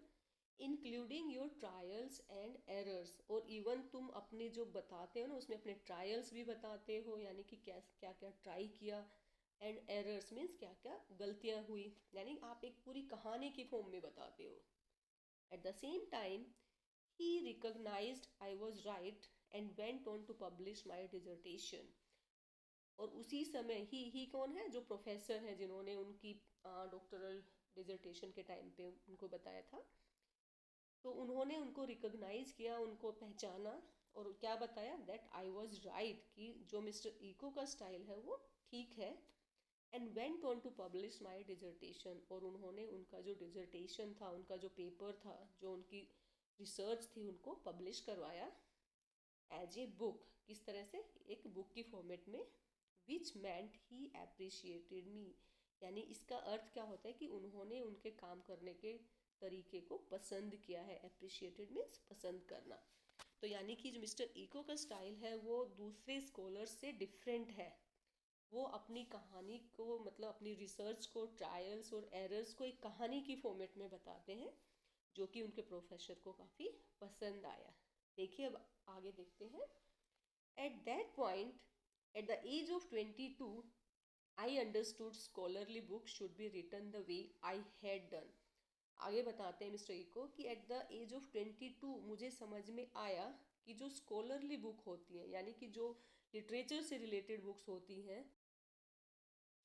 including your trials and errors, और इवन तुम अपने जो बताते हो ना उसमें अपने ट्रायल्स भी बताते हो, यानी कि क्या क्या क्या ट्राई किया, एंड एरर्स मीन्स क्या क्या गलतियाँ हुई, यानी आप एक पूरी कहानी की फॉर्म में बताते हो। At the same time he recognized I was right and went on to publish my dissertation। और उसी समय ही कौन है, जो प्रोफेसर हैं जिन्होंने उनकी डॉक्टरल डिजर्टेशन के टाइम पे उनको बताया था, तो उन्होंने उनको रिकॉग्नाइज किया, उनको पहचाना, और क्या बताया, दैट आई वॉज राइट, कि जो मिस्टर इको का स्टाइल है वो ठीक है। And went on to publish my dissertation, और उन्होंने उनका जो डिजर्टेशन था, उनका जो पेपर था, जो उनकी रिसर्च थी, उनको पब्लिश करवाया एज ए बुक। किस तरह से, एक बुक की फॉर्मेट में। विच मैंट ही अप्रिशिएटेड मी, यानी इसका अर्थ क्या होता है कि उन्होंने उनके काम करने के तरीके को पसंद किया है। अप्रिशिएटेड मीन्स पसंद करना। तो यानी कि जो मिस्टर इको का स्टाइल है वो दूसरे स्कॉलर्स से डिफरेंट है। वो अपनी कहानी को, मतलब अपनी रिसर्च को, ट्रायल्स और एरर्स को एक कहानी की फॉर्मेट में बताते हैं, जो कि उनके प्रोफेसर को काफ़ी पसंद आया। देखिए अब आगे देखते हैं। At that point, at the age of 22, I understood scholarly book should be written the way I had done. आगे बताते हैं मिस्टर इको कि एट द एज ऑफ 22 मुझे समझ में आया कि जो स्कॉलरली बुक होती हैं, यानी कि जो लिटरेचर से रिलेटेड बुक्स होती हैं,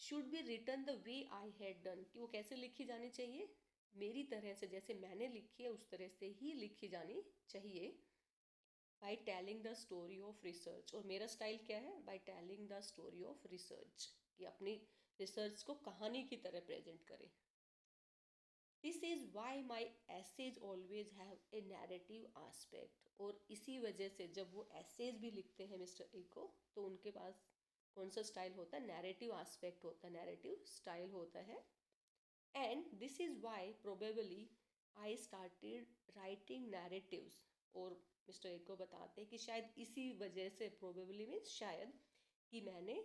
should be written the way I had done, कि वो कैसे लिखी जानी चाहिए, मेरी तरह से, जैसे मैंने लिखी है उस तरह से ही लिखी जानी चाहिए। By telling the story of research, और मेरा स्टाइल क्या है, by telling the story of research, कि अपनी रिसर्च को कहानी की तरह प्रेजेंट करें। This is why my essays always have a narrative aspect, और इसी वजह से जब वो एसेज भी लिखते हैं मिस्टर इको, तो उनके पास कौन सा स्टाइल होता है, नैरेटिव आस्पेक्ट होता है, नैरेटिव स्टाइल होता है। And this is Y probably I started writing narratives, और मिस्टर इको बताते हैं कि शायद इसी वजह से, प्रोबेबली मीन्स शायद, कि मैंने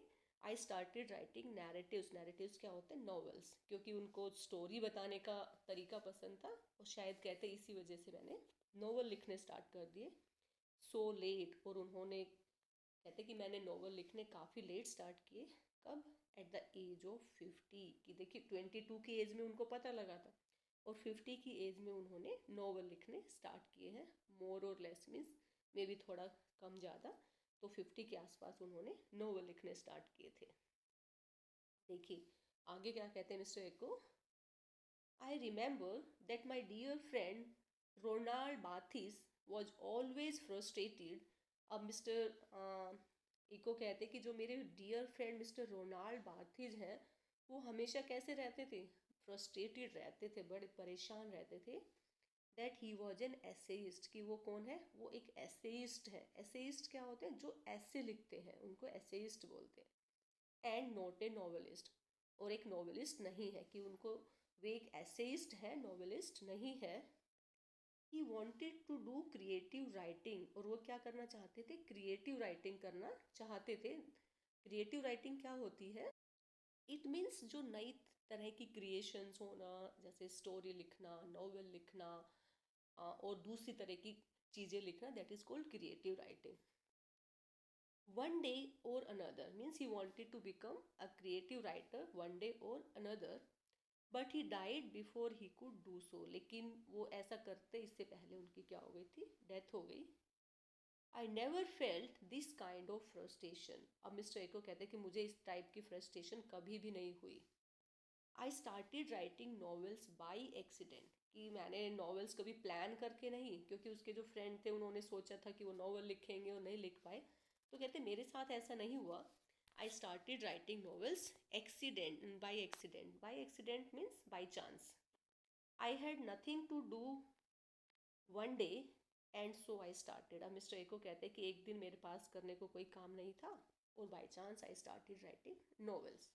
आई स्टार्टेड राइटिंग नैरेटिव्स। नैरेटिव्स क्या होते हैं, नॉवेल्स, क्योंकि उनको स्टोरी बताने का तरीका पसंद था, और शायद कहते इसी वजह से मैंने नॉवल लिखने स्टार्ट कर दिए। सो लेट, और उन्होंने कहते कि मैंने नॉवल लिखने काफ़ी लेट स्टार्ट किए। कब, एट द एज ऑफ 50, कि देखिए 22 की एज में उनको पता लगा था, और 50 की एज में उन्होंने नॉवल लिखने स्टार्ट किए हैं। मोर और लेस मीन्स मे भी थोड़ा कम ज़्यादा, तो 50 के आसपास उन्होंने नॉवल लिखने स्टार्ट किए थे। देखिए आगे क्या कहते हैं Mister Eco. I remember that my dear friend Ronald Barthes was always frustrated. अब मिस्टर इको कहते कि जो मेरे dear friend Mister Ronald Barthes हैं, वो हमेशा कैसे रहते थे, फ्रस्ट्रेटेड रहते थे, बड़े परेशान रहते थे। That he was an essayist, कि वो कौन है, वो एक एसेइस्ट है। एसेइस्ट क्या होते हैं, जो ऐसे लिखते हैं उनको एसेइस्ट बोलते हैं। एंड नॉट ए नॉवलिस्ट, और एक नॉवलिस्ट नहीं है, कि उनको, वे एक एसेइस्ट है, नॉवलिस्ट नहीं है। He wanted to do creative writing, और वो क्या करना चाहते थे, क्रिएटिव राइटिंग करना चाहते थे। क्रिएटिव राइटिंग क्या होती है, इट मीन्स जो नई तरह की क्रिएशंस होना, जैसे स्टोरी लिखना, नॉवल लिखना, और दूसरी तरह की चीज़ें लिखना, that is called creative writing. One day or another means he wanted to become a creative writer one day or another, but he died before he could do so। लेकिन वो ऐसा करते इससे पहले उनकी क्या हो गई थी, डेथ हो गई। I never felt this kind of frustration। अब मिस्टर एको कहते हैं कि मुझे इस टाइप की फ्रस्ट्रेशन कभी भी नहीं हुई। I started writing novels by accident, कि मैंने नॉवेल्स कभी प्लान करके नहीं, क्योंकि उसके जो फ्रेंड थे उन्होंने सोचा था कि वो नॉवल लिखेंगे और नहीं लिख पाए, तो कहते मेरे साथ ऐसा नहीं हुआ। I started writing novels accident, by accident means by chance. I had nothing to do one day and so I started. अब मिस्टर एको कहते हैं कि एक दिन मेरे पास करने को कोई काम नहीं था, और by chance I started writing novels.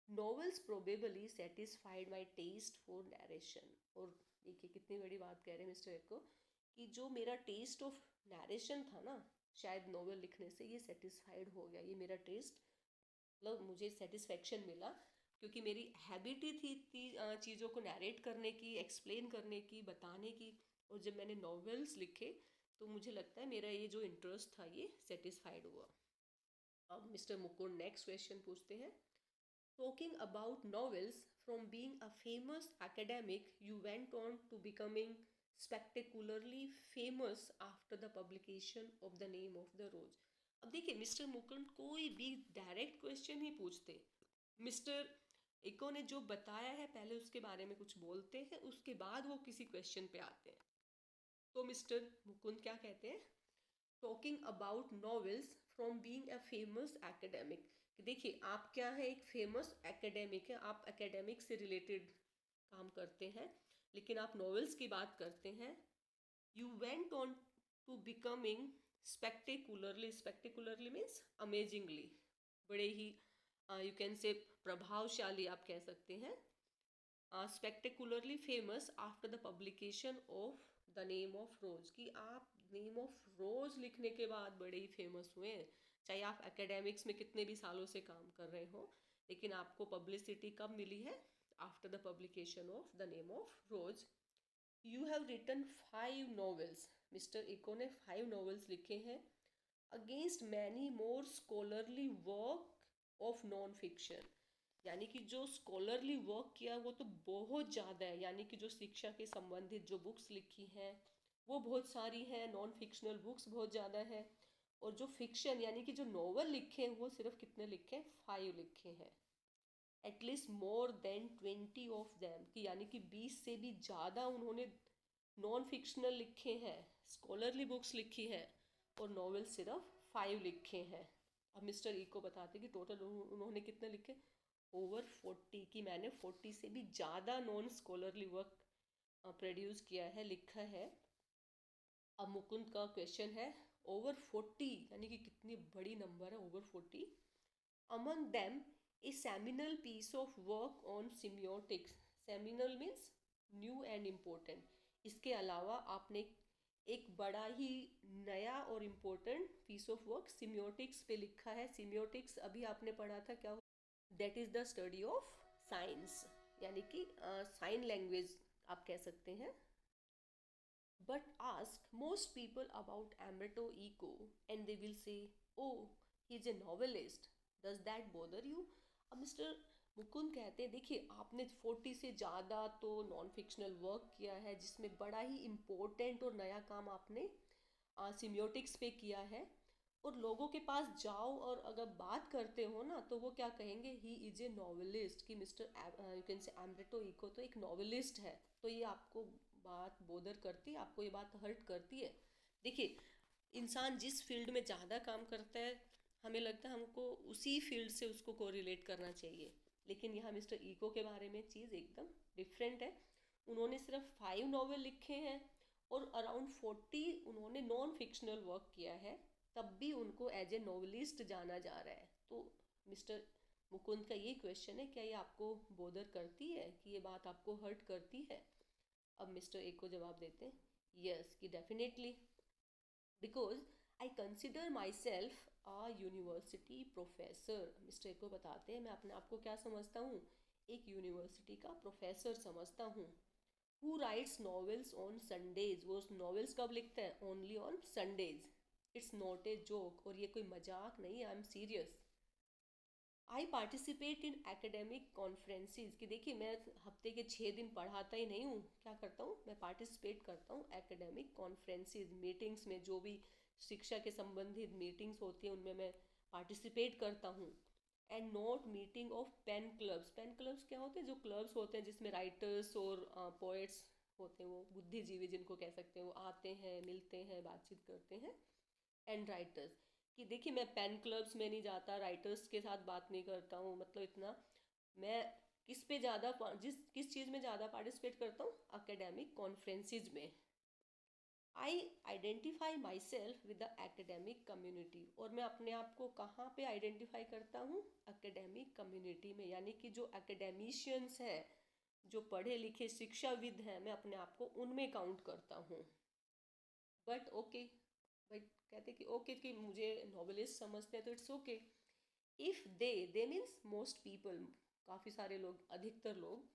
Novels probably satisfied my taste for narration, और देखिए कितनी बड़ी बात कह रहे हैं मिस्टर एको, कि जो मेरा टेस्ट ऑफ नरेशन था ना, शायद नॉवेल लिखने से ये सेटिस्फाइड हो गया, ये मेरा टेस्ट, मतलब मुझे सेटिस्फेक्शन मिला क्योंकि मेरी हैबिट ही थी चीज़ों को नैरेट करने की, एक्सप्लेन करने की, बताने की। और जब मैंने नॉवेल्स लिखे तो मुझे लगता है मेरा ये जो इंटरेस्ट था ये सेटिस्फाइड हुआ। अब मिस्टर मुकुंद नेक्स्ट क्वेश्चन पूछते हैं। Talking about novels, from being a famous academic you went on to becoming spectacularly famous after the publication of the name of the rose। अब देखिए मिस्टर मुकुंद कोई भी डायरेक्ट क्वेश्चन ही पूछते, mister Eco ने जो बताया है पहले उसके बारे में कुछ बोलते हैं, उसके बाद वो किसी क्वेश्चन पे आते हैं। तो मिस्टर मुकुंद क्या कहते हैं, talking about novels from being a famous academic, कि देखिए आप क्या है, एक फेमस एकेडमिक है, आप एकेडमिक से रिलेटेड काम करते हैं, लेकिन आप नॉवेल्स की बात करते हैं। You went on to becoming spectacularly, spectacularly means amazingly, बड़े ही यू कैन से प्रभावशाली आप कह सकते हैं, spectacularly famous after the publication of the name of rose, कि आप नेम ऑफ रोज लिखने के बाद बड़े ही फेमस हुए हैं। चाहे आप एकेडमिक्स में कितने भी सालों से काम कर रहे हो, लेकिन आपको पब्लिसिटी कब मिली है, after the publication of the name of rose. You have written 5 novels, mister Eco ने 5 नॉवेल्स लिखे हैं, against many more scholarly work of non fiction, यानी कि जो स्कॉलरली वर्क किया वो तो बहुत ज़्यादा है, यानी कि जो शिक्षा के संबंधित जो बुक्स लिखी हैं वो बहुत सारी हैं, नॉन फिक्शनल बुक्स बहुत ज़्यादा है, और जो फिक्शन यानी कि जो नॉवल लिखे हैं वो सिर्फ कितने लिखे हैं, 5 लिखे हैं। At least more than 20 of them, कि यानी कि 20 से भी ज़्यादा उन्होंने नॉन फिक्शनल लिखे हैं, स्कॉलरली बुक्स लिखी हैं, और नॉवेल सिर्फ 5 लिखे हैं। अब मिस्टर ई को बताते कि टोटल उन्होंने कितने लिखे, ओवर 40, कि मैंने 40 से भी ज़्यादा नॉन स्कॉलरली वर्क प्रोड्यूस किया है, लिखा है। अब मुकुंद का क्वेश्चन है, ओवर 40 यानी कि कितनी बड़ी नंबर है over 40। Among them a seminal piece of work on semiotics, seminal means new and important, इसके अलावा आपने एक बड़ा ही नया और important piece of work semiotics पे लिखा है। सिम्योटिक्स अभी आपने पढ़ा था, क्या, that is the study of science, यानी कि साइन लैंग्वेज आप कह सकते हैं। But ask most people about Umberto Eco and they will say, oh he is a novelist, does that bother you. अब मिस्टर मुकुंद कहते हैं, देखिए आपने 40 से ज़्यादा तो नॉन फिक्शनल वर्क किया है जिसमें बड़ा ही इम्पोर्टेंट और नया काम आपने सिम्योटिक्स पे किया है, और लोगों के पास जाओ और अगर बात करते हो ना तो वो क्या कहेंगे, ही इज ए नॉवेलिस्ट, कि Mister you can say Umberto eco तो एक नॉवेलिस्ट है। तो ये आपको बात बोदर करती है, आपको ये बात हर्ट करती है। देखिए इंसान जिस फील्ड में ज़्यादा काम करता है हमें लगता है हमको उसी फील्ड से उसको कोरिलेट करना चाहिए, लेकिन यहाँ मिस्टर इको के बारे में चीज़ एकदम डिफरेंट है। उन्होंने सिर्फ 5 नॉवेल लिखे हैं और अराउंड 40 उन्होंने नॉन फिक्शनल वर्क किया है, तब भी उनको एज ए नॉवलिस्ट जाना जा रहा है। तो मिस्टर मुकुंद का ये क्वेश्चन है, क्या ये आपको बोदर करती है, कि ये बात आपको हर्ट करती है। अब मिस्टर ए को जवाब देते हैं, यस कि definitely, because I consider my self a university professor. Mister A को बताते हैं, मैं अपने आप को क्या समझता हूँ, एक यूनिवर्सिटी का प्रोफेसर समझता हूँ। Who writes novels on Sundays, वो नॉवेल्स कब लिखता है, only on Sundays. It's not a joke, और ये कोई मजाक नहीं, I am serious. I participate in academic conferences, कि देखिए मैं हफ्ते के 6 दिन पढ़ाता ही नहीं हूँ, क्या करता हूँ, मैं पार्टिसिपेट करता हूँ एकेडमिक कॉन्फ्रेंसिस, मीटिंग्स में, जो भी शिक्षा के संबंधित मीटिंग्स होती हैं उनमें मैं पार्टिसिपेट करता हूँ। And not meeting of pen clubs, pen clubs क्या होते हैं, जो क्लब्स होते हैं जिसमें राइटर्स और पोएट्स होते हैं, वो बुद्धिजीवी जिनको कह सकते हैं, वो आते हैं, मिलते हैं, बातचीत करते हैं। एंड राइटर्स, कि देखिए मैं पेन क्लब्स में नहीं जाता, राइटर्स के साथ बात नहीं करता हूँ, मतलब इतना मैं किस पे ज़्यादा किस चीज़ में ज़्यादा पार्टिसिपेट करता हूँ, एकेडमिक कॉन्फ्रेंसिस में। आई identify my self with the academic community, और मैं अपने आप को कहाँ पे आइडेंटिफाई करता हूँ, एकेडमिक कम्युनिटी में, यानी कि जो एकेडमिशियंस हैं, जो पढ़े लिखे शिक्षाविद हैं, मैं अपने आप को उनमें काउंट करता हूँ। बट ओके, बट कहते कि ओके कि मुझे नॉवेलिस्ट समझते हैं तो it's okay. If they means most people, काफ़ी सारे लोग, अधिकतर लोग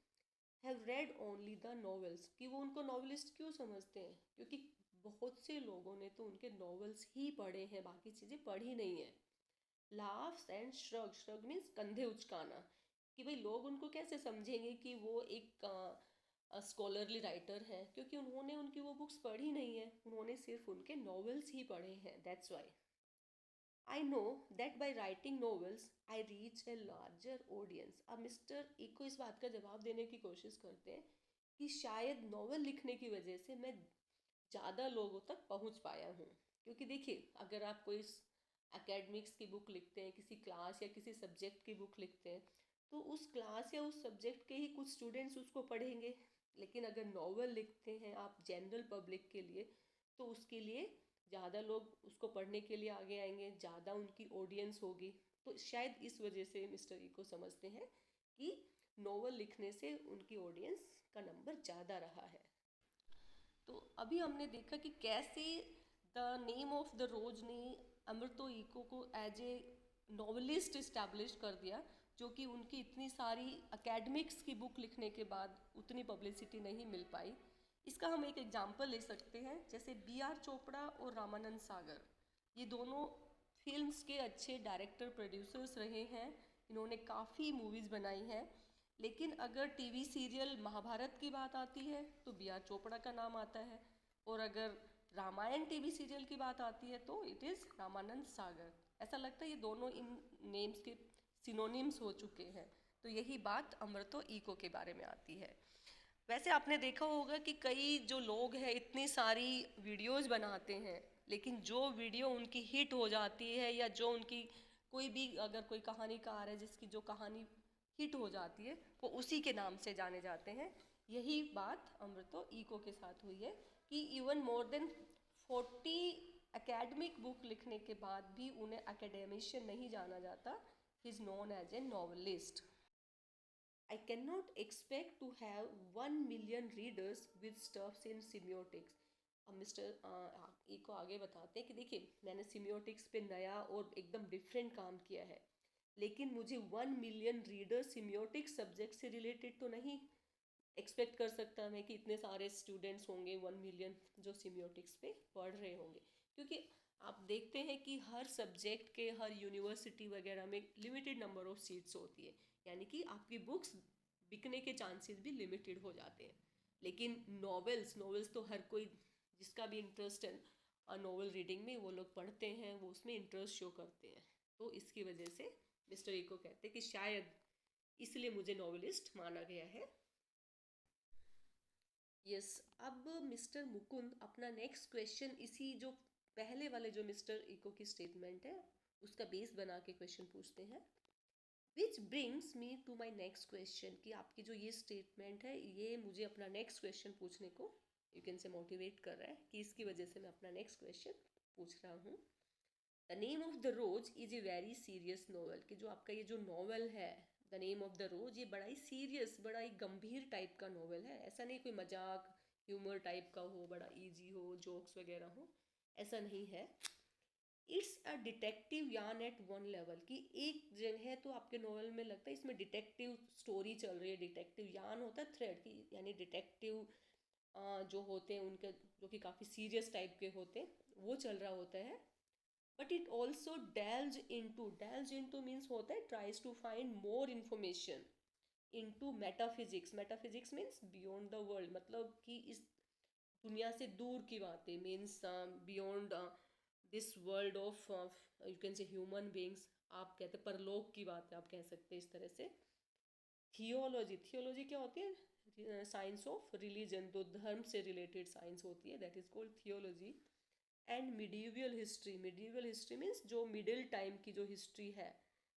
have read only the novels, कि वो उनको नॉवलिस्ट क्यों समझते हैं, क्योंकि बहुत से लोगों ने तो उनके नॉवेल्स ही पढ़े हैं, बाकी चीज़ें पढ़ी नहीं है। Laughs and shrug, shrug means कंधे उचकाना, कि भाई लोग उनको कैसे समझेंगे कि वो एक स्कॉलरली राइटर हैं, क्योंकि उन्होंने उनकी वो बुक्स पढ़ी नहीं है, उन्होंने सिर्फ उनके नॉवेल्स ही पढ़े हैं। That's why I know that by writing novels I reach a larger audience. अब मिस्टर इको इस बात का जवाब देने की कोशिश करते हैं कि शायद नॉवेल लिखने की वजह से मैं ज़्यादा लोगों तक पहुंच पाया हूँ। क्योंकि देखिए, अगर आप कोई एकेडमिक्स की बुक लिखते हैं, किसी क्लास या किसी सब्जेक्ट की बुक लिखते हैं, तो उस क्लास या उस सब्जेक्ट के ही कुछ स्टूडेंट्स उसको पढ़ेंगे। लेकिन अगर नॉवल लिखते हैं आप जनरल पब्लिक के लिए, तो उसके लिए ज़्यादा लोग उसको पढ़ने के लिए आगे आएंगे, ज़्यादा उनकी ऑडियंस होगी। तो शायद इस वजह से मिस्टर ई को समझते हैं कि नॉवल लिखने से उनकी ऑडियंस का नंबर ज़्यादा रहा है। तो अभी हमने देखा कि कैसे द नेम ऑफ द रोज ने अमृतो इको को एज ए नॉवलिस्ट इस्टेब्लिश कर दिया, जो कि उनकी इतनी सारी एकेडमिक्स की बुक लिखने के बाद उतनी पब्लिसिटी नहीं मिल पाई। इसका हम एक एग्जांपल ले सकते हैं, जैसे बी आर चोपड़ा और रामानंद सागर, ये दोनों फिल्म्स के अच्छे डायरेक्टर प्रोड्यूसर्स रहे हैं, इन्होंने काफ़ी मूवीज़ बनाई हैं। लेकिन अगर टीवी सीरियल महाभारत की बात आती है तो बी आर चोपड़ा का नाम आता है, और अगर रामायण टीवी सीरियल की बात आती है तो इट इज़ रामानंद सागर। ऐसा लगता है ये दोनों इन नेम्स के सिनोनिम्स हो चुके हैं। तो यही बात अमृतो इको के बारे में आती है। वैसे आपने देखा होगा कि कई जो लोग हैं इतनी सारी वीडियोस बनाते हैं, लेकिन जो वीडियो उनकी हिट हो जाती है, या जो उनकी कोई भी अगर कोई कहानीकार है जिसकी जो कहानी हिट हो जाती है, वो उसी के नाम से जाने जाते हैं। यही बात अमृतो इको के साथ हुई है कि even more than 40 academic book लिखने के बाद भी उन्हें एकेडमिशियन नहीं जाना जाता, he is known as a novelist. I cannot expect to have 1 million readers with stuffs in semiotics. अब मिस्टर ई को आगे बताते हैं कि देखिए, मैंने सिमियोटिक्स पे नया और एकदम डिफरेंट काम किया है, लेकिन मुझे 1 मिलियन रीडर सिमियोटिक्स सब्जेक्ट से रिलेटेड तो नहीं एक्सपेक्ट कर सकता मैं कि इतने सारे स्टूडेंट्स होंगे 1 मिलियन जो सिमियोटिक्स पे पढ़ रहे होंगे। क्योंकि आप देखते हैं कि हर सब्जेक्ट के हर यूनिवर्सिटी वगैरह में लिमिटेड नंबर ऑफ सीट्स होती है, यानी कि आपकी बुक्स बिकने के चांसेस भी लिमिटेड हो जाते हैं। लेकिन नॉवेल्स नॉवेल्स तो हर कोई जिसका भी इंटरेस्ट है नॉवेल रीडिंग में, वो लोग पढ़ते हैं, वो उसमें इंटरेस्ट शो करते हैं। तो इसकी वजह से मिस्टर ई को कहते हैं कि शायद इसलिए मुझे नॉवेलिस्ट माना गया है। यस, अब मिस्टर मुकुंद अपना नेक्स्ट क्वेश्चन इसी जो पहले वाले जो मिस्टर इको की स्टेटमेंट है उसका बेस बना के क्वेश्चन पूछते हैं। Which brings me to my next question, कि आपकी जो ये स्टेटमेंट है ये मुझे अपना नेक्स्ट क्वेश्चन पूछने को यू कैन से मोटिवेट कर रहा है, कि इसकी वजह से मैं अपना नेक्स्ट क्वेश्चन पूछ रहा हूँ। The name of the rose is a very serious novel, कि जो आपका ये जो नॉवल है the name of the rose, ये बड़ा ही सीरियस, बड़ा ही गंभीर टाइप का नॉवल है। ऐसा नहीं कोई मजाक ह्यूमर टाइप का हो, बड़ा इजी हो, जोक्स वगैरह हो, ऐसा नहीं है। इट्स अ डिटेक्टिव यान एट वन लेवल, कि एक जगह तो आपके नॉवल में लगता है इसमें डिटेक्टिव स्टोरी चल रही है, डिटेक्टिव यान होता है थ्रेड की, यानी डिटेक्टिव जो होते हैं उनके, जो कि काफ़ी सीरियस टाइप के होते हैं, वो चल रहा होता है। But it also deals into means होता है tries to find more information into metaphysics. Metaphysics means beyond the world, मतलब कि इस दुनिया से दूर की बातें, means beyond this world of you can say human beings, आप कहते परलोक की बात है, आप कह सकते हैं इस तरह से। थियोलॉजी, थियोलॉजी क्या होती है? साइंस ऑफ रिलीजन, तो धर्म से रिलेटेड साइंस होती है, that is called theology. And medieval history, medieval history means जो मिडिल टाइम की जो हिस्ट्री है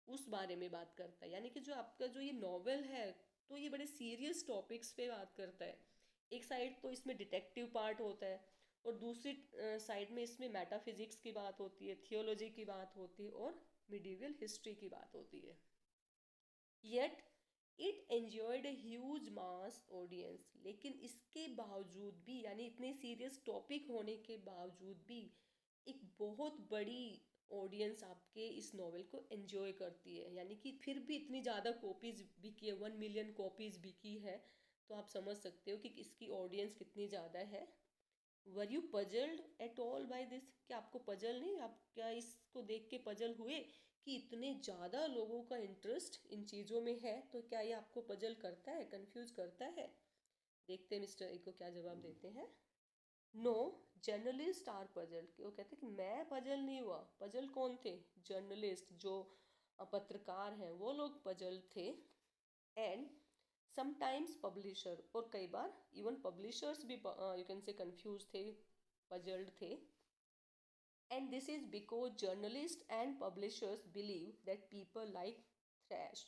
उस बारे में बात करता है। यानी कि जो आपका जो ये नॉवेल है तो ये बड़े सीरियस टॉपिक्स पे बात करता है। एक साइड तो इसमें डिटेक्टिव पार्ट होता है, और दूसरी साइड में इसमें मेटाफिजिक्स की बात होती है, थियोलॉजी की बात होती है, और मिडीवियल हिस्ट्री की बात होती है। Yet it enjoyed a huge mass audience, लेकिन इसके बावजूद भी, यानी इतने सीरियस टॉपिक होने के बावजूद भी, एक बहुत बड़ी ऑडियंस आपके इस नॉवेल को एंजॉय करती है, यानी कि फिर भी इतनी ज़्यादा कॉपीज़ बिकी है, 1 मिलियन कॉपीज़ बिकी है, तो आप समझ सकते हो कि इसकी ऑडियंस कितनी ज़्यादा है। Were you puzzled at all by this, क्या आपको पजल नहीं, आप क्या इसको देख के पजल हुए कि इतने ज़्यादा लोगों का इंटरेस्ट इन चीज़ों में है, तो क्या ये आपको पजल करता है, कंफ्यूज करता है? देखते हैं मिस्टर ए को क्या जवाब देते हैं। नो, जर्नलिस्ट आर पजल, वो कहते कि मैं पजल नहीं हुआ। पजल कौन थे? जर्नलिस्ट, जो पत्रकार हैं, वो लोग पजल थे। एंड समटाइम्स पब्लिशर, और कई बार इवन पब्लिशर्स भी यू कैन से कंफ्यूज थे, पजल्ड थे। And this is because journalist and publishers believe that people like trash.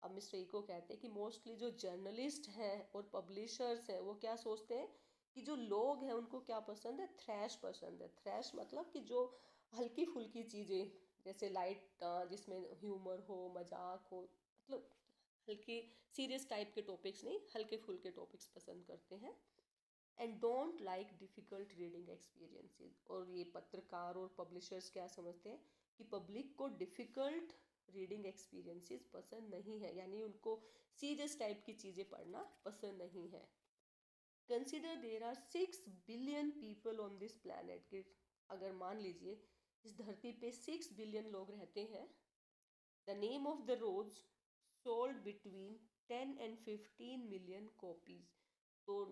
अब मिस्टर इको कहते हैं कि मोस्टली जो जर्नलिस्ट हैं और पब्लिशर्स हैं, वो क्या सोचते हैं कि जो लोग हैं उनको क्या पसंद है? थ्रैश पसंद है। थ्रैश मतलब कि जो हल्की फुल्की चीज़ें, जैसे लाइट, जिसमें ह्यूमर हो, मजाक हो, मतलब हल्के सीरियस टाइप के टॉपिक्स नहीं, हल्के फुल्के टॉपिक्स पसंद करते हैं। And don't like difficult reading experiences. और ये पत्रकार और पब्लिशर्स क्या समझते हैं कि पब्लिक को डिफ़िकल्ट रीडिंग एक्सपीरियंसेस पसंद नहीं है, यानी उनको सीरियस टाइप की चीज़ें पढ़ना पसंद नहीं है। Consider there are 6 billion people on this planet, कि अगर मान लीजिए इस धरती पे 6 बिलियन लोग रहते हैं। The name of the rose sold between 10 and 15 million copies. तो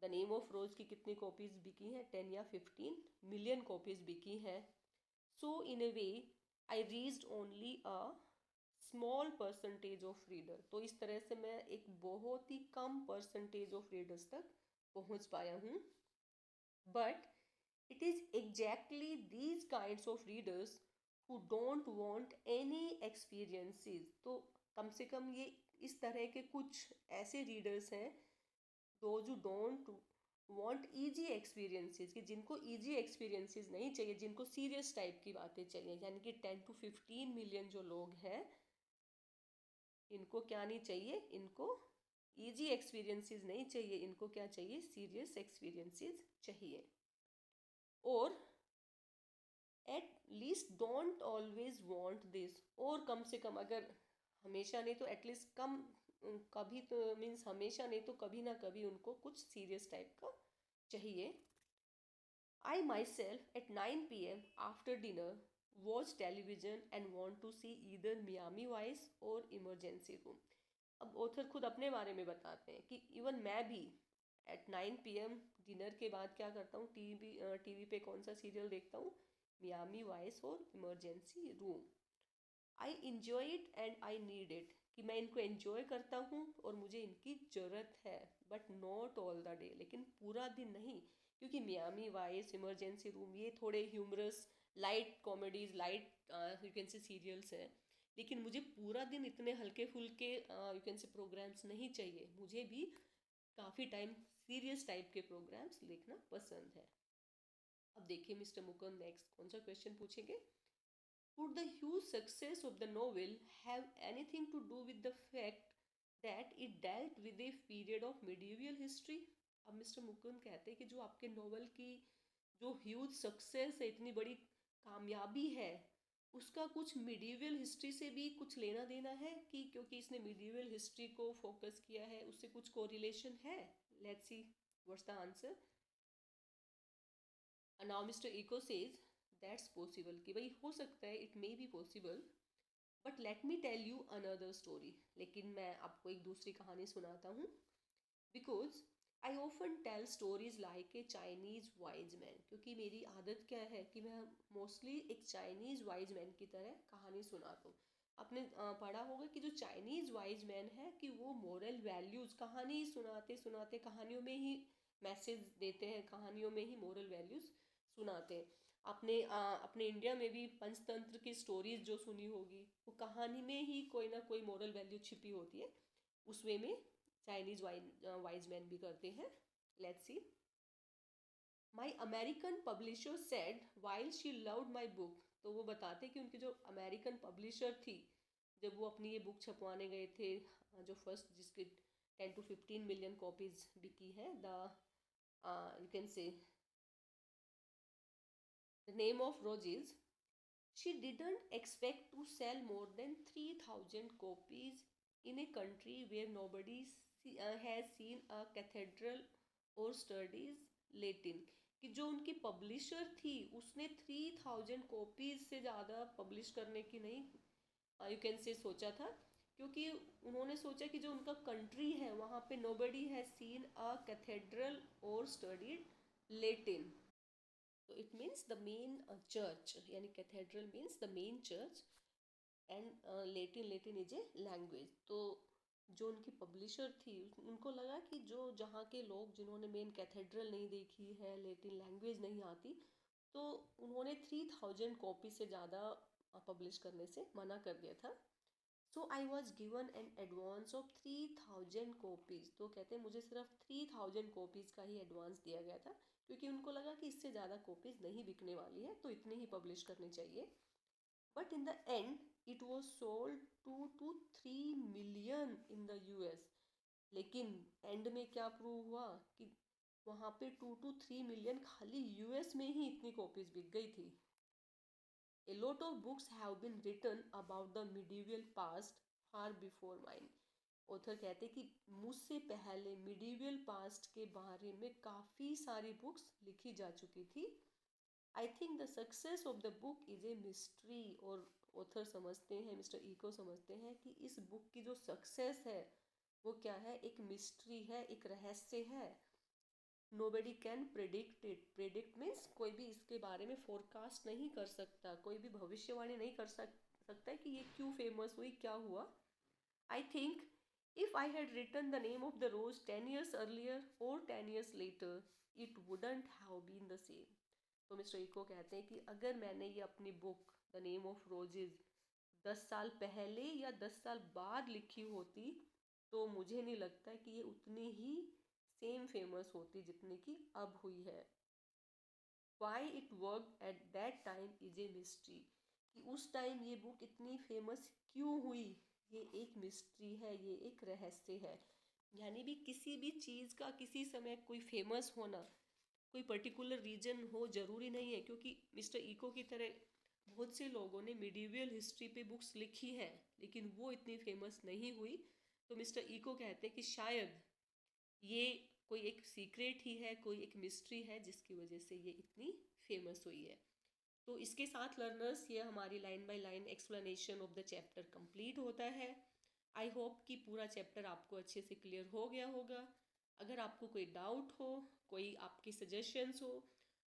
द नेम ऑफ रोज की कितनी कॉपीज बिकी हैं? 10 या 15 मिलियन कॉपीज बिकी हैं। So in a way I reached only a small percentage of reader, तो इस तरह से मैं एक बहुत ही कम परसेंटेज ऑफ रीडर्स तक पहुंच पाया हूँ। But it is exactly these kinds of readers who don't want any experiences. तो कम से कम ये इस तरह के कुछ ऐसे रीडर्स हैं, those who don't want easy experiences, कि जिनको इजी एक्सपीरियंसेस नहीं चाहिए, जिनको सीरियस टाइप की बातें चाहिए, यानी कि 10 to 15 मिलियन जो लोग हैं, इनको क्या नहीं चाहिए? इनको इजी एक्सपीरियंसेस नहीं चाहिए, इनको क्या चाहिए? सीरियस एक्सपीरियंसेस चाहिए। और at least don't always want this, और कम से कम, अगर हमेशा नहीं तो एटलीस्ट कम, कभी तो मीन्स हमेशा नहीं तो कभी ना कभी उनको कुछ सीरियस टाइप का चाहिए। I myself at 9 p.m. after dinner watch television and want to see either Miami Vice और Emergency Room। अब ऑथर खुद अपने बारे में बताते हैं कि इवन मैं भी एट 9 p.m. डिनर के बाद क्या करता हूँ, टीवी पे कौन सा सीरियल देखता हूँ? मियामी वाइस और emergency room. I enjoy it and I need it, कि मैं इनको एन्जॉय करता हूँ और मुझे इनकी ज़रूरत है। But not all the day, लेकिन पूरा दिन नहीं, क्योंकि मियामी वाइस, इमरजेंसी रूम ये थोड़े humorous, light comedies, light you can say serials हैं। लेकिन मुझे पूरा दिन इतने हल्के फुल्के यू कैन से प्रोग्राम्स नहीं चाहिए, मुझे भी काफ़ी टाइम सीरियस टाइप के प्रोग्राम्स देखना पसंद है। अब देखिए मिस्टर मुकुंद नेक्स्ट कौन सा क्वेश्चन पूछेंगे। Could the huge success of the novel have anything to do with the fact that it dealt with a period of medieval history? अब मिस्टर मुकुंद कहते हैं कि जो आपके नॉवल की जो ह्यूज सक्सेस है, इतनी बड़ी कामयाबी है, उसका कुछ मिडीवल हिस्ट्री से भी कुछ लेना देना है, कि क्योंकि इसने मिडीवल हिस्ट्री को फोकस किया है, उससे कुछ कोरिलेशन है? Let's see what's the answer. Now mister Eco says that's possible, कि भाई हो सकता है, it may be possible, but let me tell you another story, लेकिन मैं आपको एक दूसरी कहानी सुनाता हूँ। Because I often tell stories like a Chinese wise man, क्योंकि मेरी आदत क्या है कि मैं मोस्टली एक चाइनीज वाइज मैन की तरह कहानी सुनाता हूँ। आपने पढ़ा होगा कि जो चाइनीज वाइज मैन है कि वो मोरल वैल्यूज कहानी सुनाते सुनाते, कहानियों में ही मैसेज देते हैं, कहानियों में ही मोरल वैल्यूज सुनाते हैं। अपने इंडिया में भी पंचतंत्र की स्टोरीज जो सुनी होगी, वो कहानी में ही कोई ना कोई मोरल वैल्यू छिपी होती है। उस वे में चाइनीज वाइज मैन भी करते हैं। Let's see. My American publisher said while she loved my book, तो वो बताते कि उनकी जो अमेरिकन पब्लिशर थी, जब वो अपनी ये बुक छपवाने गए थे, जो फर्स्ट जिसके 10 to 15 मिलियन कॉपीज बिकी है, द यू कैन से the name of rose is She didn't expect to sell more than 3,000 copies in a country where nobody has seen a cathedral or studies Latin. कि जो उनकी publisher थी उसने 3,000 copies से ज़्यादा पब्लिश करने की नहीं यू कैन से सोचा था, क्योंकि उन्होंने सोचा कि जो उनका कंट्री है वहाँ पे nobody has seen a cathedral और स्टडीड लेटिन. तो it means the main church, यानी cathedral means the main church and Latin is a language. तो जो उनकी पब्लिशर थी उनको लगा कि जो जहाँ के लोग जिन्होंने मेन कैथेड्रल नहीं देखी है, लेटिन लैंग्वेज नहीं आती, तो उन्होंने 3,000 कॉपी से ज़्यादा पब्लिश करने से मना कर दिया था. So I was given an advance of 3,000 copies. तो कहते हैं मुझे सिर्फ 3,000 कॉपीज़ का ही एडवांस दिया गया था, क्योंकि उनको लगा कि इससे ज़्यादा कॉपीज़ नहीं बिकने वाली है, तो इतनी ही पब्लिश करनी चाहिए. But in the and it was sold 2 to 3 million in the US. लेकिन एंड में क्या प्रूव हुआ कि वहाँ पे 2 to 3 million खाली US में ही इतनी कॉपीज़ बिक गई थी. A lot of books have been written about the medieval past far before mine. Author कहते कि मुझसे पहले मिडीवियल पास्ट के बारे में काफ़ी सारी बुक्स लिखी जा चुकी थी. I think the success of the book is a mystery. और ऑथर समझते हैं, मिस्टर इको समझते हैं कि इस बुक की जो सक्सेस है वो क्या है, एक मिस्ट्री है, एक रहस्य है. Nobody can predict it. Predict means कोई भी इसके बारे में फोरकास्ट नहीं कर सकता, कोई भी भविष्यवाणी नहीं कर सकता है कि ये क्यों फेमस हुई, क्या हुआ. I think if I had written the name of the rose 10 years earlier or 10 years later, it wouldn't have been the same. तो मिस्टर इको कहते हैं कि अगर मैंने ये अपनी book the name of roses 10 साल पहले या 10 साल बाद लिखी होती तो मुझे नहीं लगता कि ये उतनी ही सेम फेमस होती जितनी की अब हुई है. Why it work at that time is a mystery. कि उस टाइम ये बुक इतनी फेमस क्यों हुई, ये एक मिस्ट्री है, ये एक रहस्य है. यानी भी किसी भी चीज़ का किसी समय कोई फेमस होना, कोई पर्टिकुलर रीजन हो ज़रूरी नहीं है. क्योंकि मिस्टर इको की तरह बहुत से लोगों ने मिडीवियल हिस्ट्री पे बुक्स लिखी हैं लेकिन वो इतनी फेमस नहीं हुई. तो मिस्टर इको कहते हैं कि शायद ये कोई एक सीक्रेट ही है, कोई एक मिस्ट्री है जिसकी वजह से ये इतनी फेमस हुई है. तो इसके साथ लर्नर्स ये हमारी line by line explanation of the chapter complete होता है. आई होप कि पूरा चैप्टर आपको अच्छे से क्लियर हो गया होगा. अगर आपको कोई डाउट हो, कोई आपकी सजेशंस हो,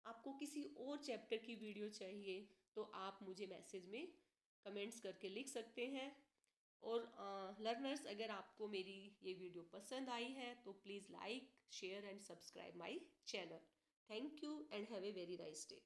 आपको किसी और चैप्टर की वीडियो चाहिए, तो आप मुझे मैसेज में कमेंट्स करके लिख सकते हैं. और लर्नर्स अगर आपको मेरी ये वीडियो पसंद आई है तो please like, share and subscribe my channel. Thank you and have a very nice day.